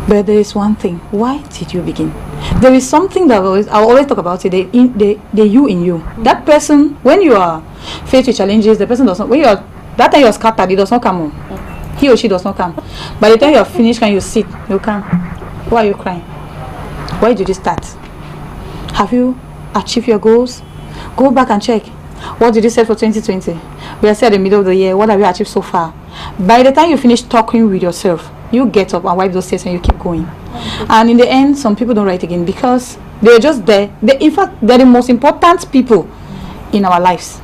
Speaker 2: But there is one thing. Why did you begin? There is something that I always talk about it. The you in you. That person, when you are faced with challenges, the person does not. That time you are scattered, it does not come on. He or she does not come. By the time you are finished, can you sit? You come. Why are you crying? Why did you start? Have you achieved your goals? Go back and check. What did you set for 2020? We are still at the middle of the year. What have you achieved so far? By the time you finish talking with yourself, you get up and wipe those tears and you keep going. And in the end, some people don't write again because they're just there. In fact, they're the most important people in our lives.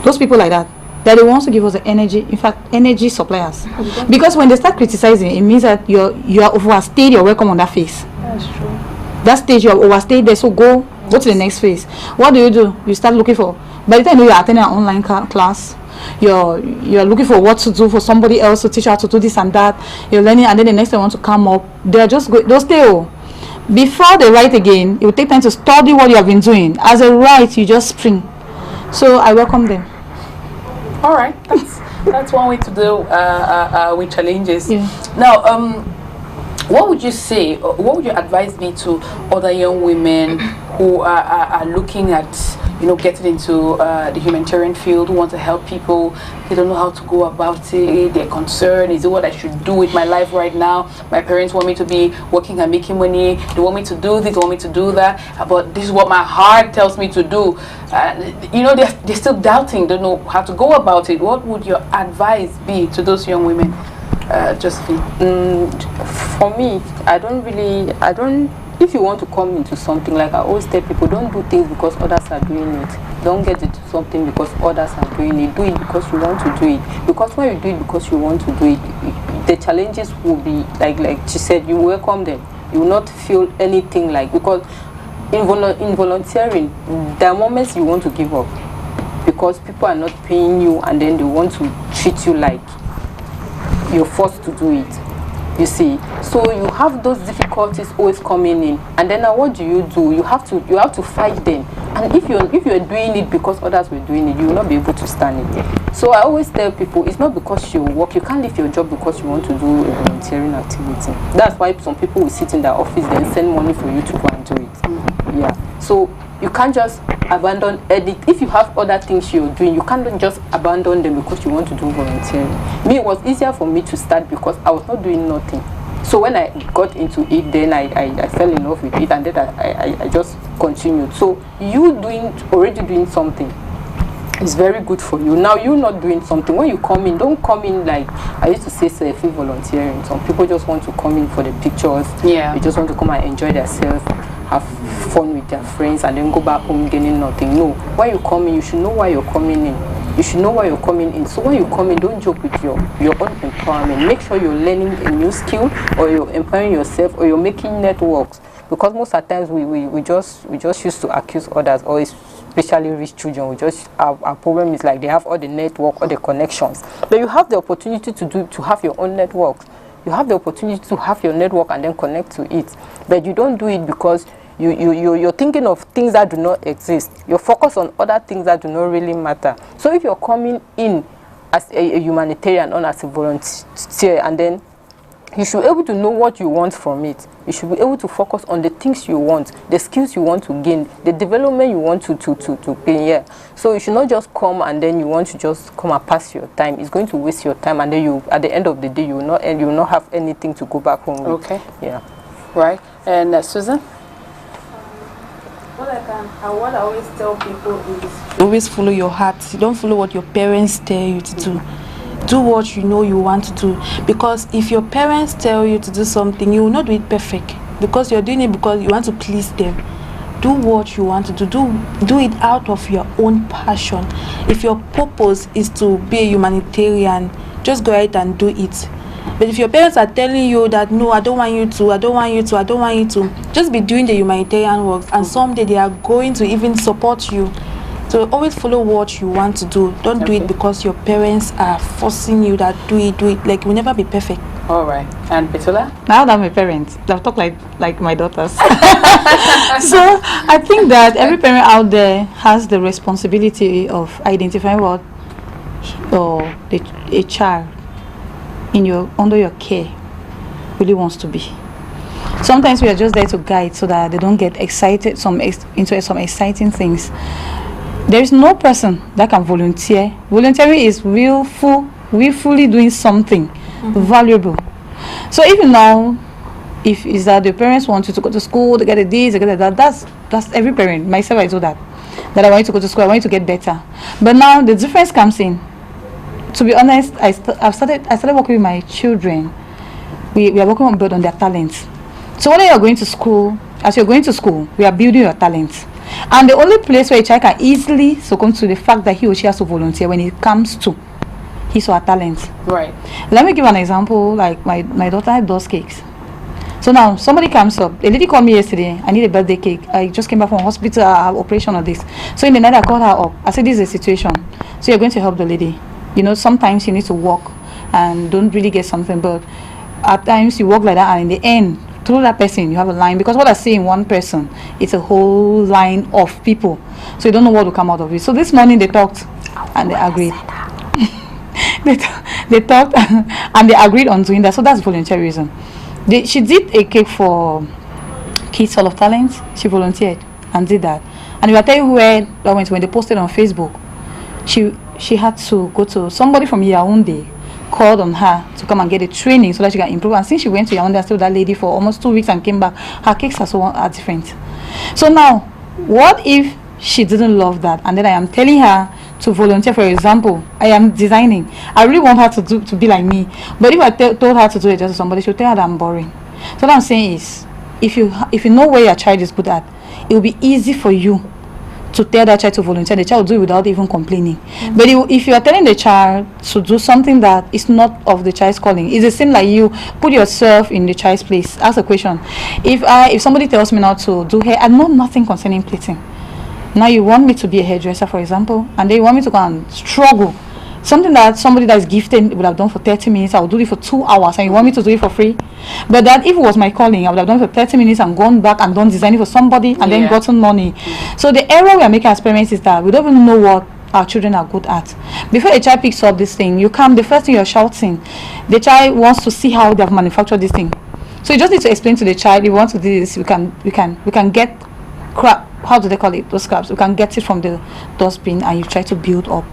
Speaker 2: Those people like that, they're the ones to give us the energy. In fact, energy suppliers. Because when they start criticizing, it means that you are overstayed your welcome on that phase.
Speaker 4: That's true.
Speaker 2: That stage you have overstayed there, so go to the next phase. What do? You start looking for. By the time you are attending an online class, you're looking for what to do for somebody else to teach you how to do this and that. You're learning, and then the next time you want to come up, they're just they'll stay. Before they write again, it will take time to study what you have been doing. As a write, you just spring. So I welcome them.
Speaker 1: All right, that's one way to deal with challenges.
Speaker 2: Yeah.
Speaker 1: Now, what would you say? What would your advice be to other young women who are looking at, getting into the humanitarian field, who want to help people? They don't know how to go about it. They're concerned. Is it what I should do with my life right now? My parents want me to be working and making money. They want me to do this. They want me to do that. But this is what my heart tells me to do. They're still doubting. Don't know how to go about it. What would your advice be to those young women? Josephine?
Speaker 3: For me, if you want to come into something, like I always tell people, don't do things because others are doing it. Don't get into something because others are doing it. Do it because you want to do it. Because when you do it because you want to do it, the challenges will be, like she said, you welcome them. You will not feel anything because in volunteering, there are moments you want to give up because people are not paying you, and then they want to treat you like you're forced to do it, you see. So you have those difficulties always coming in, and then now what do? You have to fight them. And if you're doing it because others were doing it, you will not be able to stand it. So I always tell people, it's not because you work, you can't leave your job because you want to do a volunteering activity. That's why some people will sit in their office then send money for you to go and do it. Yeah. So you can't just abandon it. If you have other things you're doing, you can't just abandon them because you want to do volunteering. Me, it was easier for me to start because I was not doing nothing. So when I got into it, then I fell in love with it, and then I just continued. So you already doing something is very good for you. Now you're not doing something. When you come in, don't come in like I used to say selfie volunteering. Some people just want to come in for the pictures.
Speaker 1: Yeah.
Speaker 3: They just want to come and enjoy themselves, have fun with their friends, and then go back home gaining nothing. No. When you come in, you should know why you're coming in. You should know why you're coming in. So when you come in, don't joke with your own empowerment. Make sure you're learning a new skill, or you're empowering yourself, or you're making networks. Because most of the times we just used to accuse others, or especially rich children. Our problem is like they have all the network, all the connections. But you have the opportunity to have your own network. You have the opportunity to have your network and then connect to it. But you don't do it because you're thinking of things that do not exist. You're focused on other things that do not really matter. So if you're coming in as a humanitarian or as a volunteer, and then you should be able to know what you want from it. You should be able to focus on the things you want, the skills you want to gain, the development you want to gain here. So you should not just come and then you want to just come and pass your time. It's going to waste your time, and then at the end of the day you will not have anything to go back home with.
Speaker 1: Okay.
Speaker 3: Yeah.
Speaker 1: Right. And Susan?
Speaker 4: What I always tell people is always follow your heart. Don't follow what your parents tell you to do. Do what you know you want to do. Because if your parents tell you to do something, you will not do it perfect. Because you're doing it because you want to please them. Do what you want to do. Do it out of your own passion. If your purpose is to be a humanitarian, just go ahead and do it. But if your parents are telling you that no, I don't want you to, just be doing the humanitarian work, and someday they are going to even support you. So always follow what you want to do. Don't do it because your parents are forcing you that do it. Like, you'll never be perfect.
Speaker 1: All right. And Petula?
Speaker 2: Now that my parents, they'll talk like my daughters. So I think that every parent out there has the responsibility of identifying what a child under your care really wants to be. Sometimes we are just there to guide so that they don't get excited into some exciting things. There is no person that can volunteer. Volunteering is willfully doing something valuable. So even now, if is that the parents want you to go to school, to get a this, to get that, that's every parent. Myself, I do that I want you to go to school, I want you to get better. But now the difference comes in. To be honest, I started working with my children. We are working on their talents. So when you're going to school, as you're going to school, we are building your talents. And the only place where a child can easily succumb to the fact that he or she has to volunteer when it comes to his or her talent.
Speaker 1: Right.
Speaker 2: Let me give an example. Like my daughter does cakes. So now somebody comes up. A lady called me yesterday. I need a birthday cake. I just came back from hospital. I have operation on this. So in the night I called her up. I said, this is a situation. So you're going to help the lady. You know, sometimes you need to walk and don't really get something, but at times you walk like that, and in the end, through that person, you have a line. Because what I see in one person, it's a whole line of people. So you don't know what will come out of it. So this morning they talked and they agreed. They talked and they agreed on doing that. So that's volunteerism. She did a cake for Kids Hall of Talents. She volunteered and did that. And if I tell you where that went, when they posted on Facebook, she had to go to somebody from Yaoundé called on her to come and get a training so that she can improve. And since she went to Yaoundé and stayed with that lady for almost 2 weeks and came back, her cakes are different. So now, what if she didn't love that, and then I am telling her to volunteer? For example, I am designing. I really want her to be like me, but if I told her to do it just to somebody, she'll tell her that I'm boring. So what I'm saying is, if you know where your child is good at, it will be easy for you to tell that child to volunteer. The child will do it without even complaining. But if you are telling the child to do something that is not of the child's calling, it's the same like you put yourself in the child's place. Ask a question. If somebody tells me now to do hair, I know nothing concerning plaiting. Now you want me to be a hairdresser, for example, and then you want me to go and struggle. Something that somebody that is gifted would have done for 30 minutes, I will do it for 2 hours, and you want me to do it for free? But that if it was my calling, I would have done it for 30 minutes and gone back and done designing for somebody and then gotten money. So the error we are making as parents is that we don't even know what our children are good at. Before a child picks up this thing, the first thing you're shouting, the child wants to see how they have manufactured this thing. So you just need to explain to the child, if you want to do this, we can get crap. How do they call it? Those scraps. We can get it from the dustbin, and you try to build up,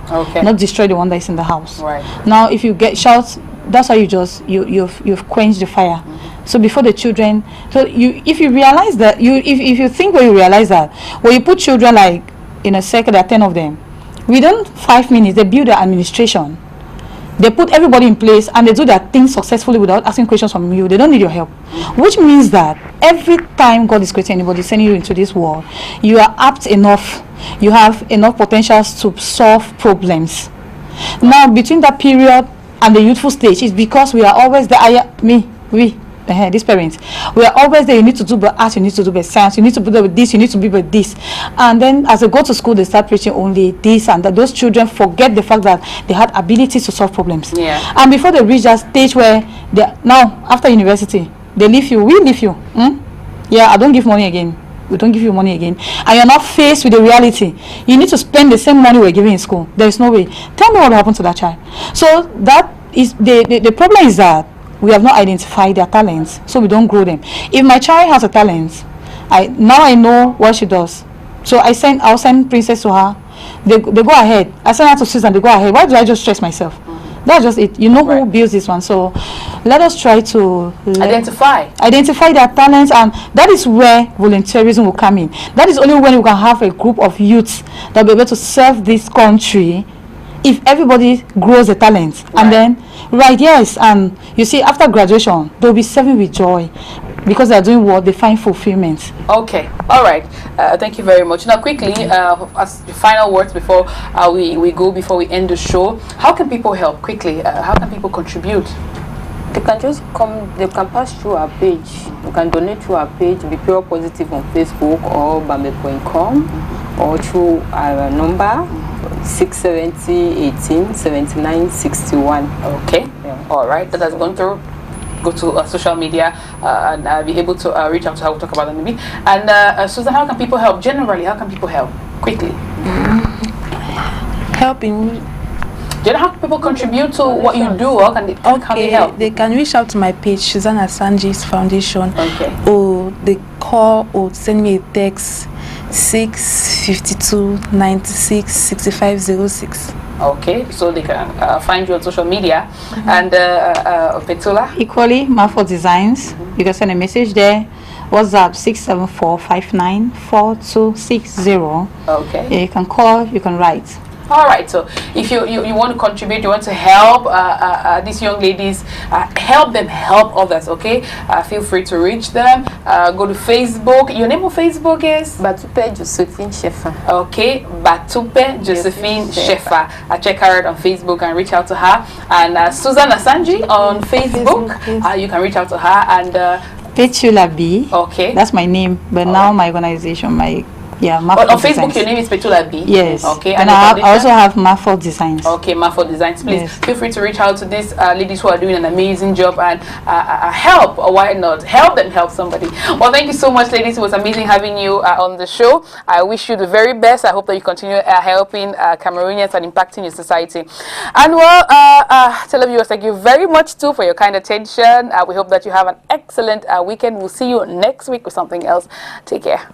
Speaker 2: not destroy the one that is in the house.
Speaker 1: Right.
Speaker 2: Now, if you get shouts, that's how you've quenched the fire. So before the children, if you realize that, if you think when you realize that, when you put children like in a circle, there are 10 of them, within 5 minutes they build their administration. They put everybody in place and they do their things successfully without asking questions from you. They don't need your help. Which means that every time God is creating anybody, sending you into this world, you are apt enough, you have enough potentials to solve problems. Now, between that period and the youthful stage, it's because we are always there. These parents, we are always there. You need to do by art, you need to do by science, you need to do with this, you need to be with this. And then as they go to school, they start preaching only this and that. Those children forget the fact that they had abilities to solve problems. And before they reach that stage where now after university, they leave you, we leave you. I don't give money again. We don't give you money again. And you're not faced with the reality. You need to spend the same money we're giving in school. There is no way. Tell me what happened to that child. So that is the problem is that we have not identified their talents, so we don't grow them. If my child has a talent, I know what she does. So I'll send Princess to her. They go ahead. I send her to Susan, they go ahead. Why do I just stress myself? That's just it. You know who builds this one. So let us try to identify their talents, and that is where volunteerism will come in. That is only when we can have a group of youths that will be able to serve this country. If everybody grows a talent, and then and you see after graduation they'll be serving with joy because they're doing what they find fulfillment.
Speaker 1: Okay, all right. Thank you very much. Now quickly, as the final words before we end the show, how can people help quickly? How can people contribute?
Speaker 3: They can just come, they can pass through our page. You can donate through our page, Be Pure Positive on Facebook or bambe.com, or through our number 670 18 79 61.
Speaker 1: Okay, all right. That has gone through. Go to social media and be able to reach out to her. We'll talk about that maybe. And Susan, how can people help? Generally, how can people help quickly?
Speaker 4: Helping.
Speaker 1: Do you know how people contribute to what you do? How can they help?
Speaker 4: They can reach out to my page, Susanna Sanji's Foundation.
Speaker 1: Okay.
Speaker 4: Or they call or send me a text 652 96 6506.
Speaker 1: Okay, so they can find you on social media. And Petula?
Speaker 2: Equally, Marfo Designs. You can send a message there. WhatsApp 674 59 4260.
Speaker 1: Okay.
Speaker 2: You can call, you can write.
Speaker 1: All right, so if you want to contribute, you want to help these young ladies, help them help others, okay? Feel free to reach them. Go to Facebook. Your name on Facebook is?
Speaker 3: Batupe Josephine Shefa.
Speaker 1: Okay, Batupe Josephine Shefa. Check her out on Facebook and reach out to her. And Susan Asanji on Facebook. You can reach out to her. And
Speaker 2: Petula B.
Speaker 1: Okay.
Speaker 2: That's my name, but now my organization, on
Speaker 1: Facebook, your name is Petula B.
Speaker 2: Yes.
Speaker 1: Okay.
Speaker 2: And I also have Mafo Designs.
Speaker 1: Okay, Mafo Designs. Please feel free to reach out to these ladies who are doing an amazing job and help, or why not help them help somebody. Well, thank you so much, ladies. It was amazing having you on the show. I wish you the very best. I hope that you continue helping Cameroonians and impacting your society. And well, televiewers, thank you very much too for your kind attention. We hope that you have an excellent weekend. We'll see you next week with something else. Take care.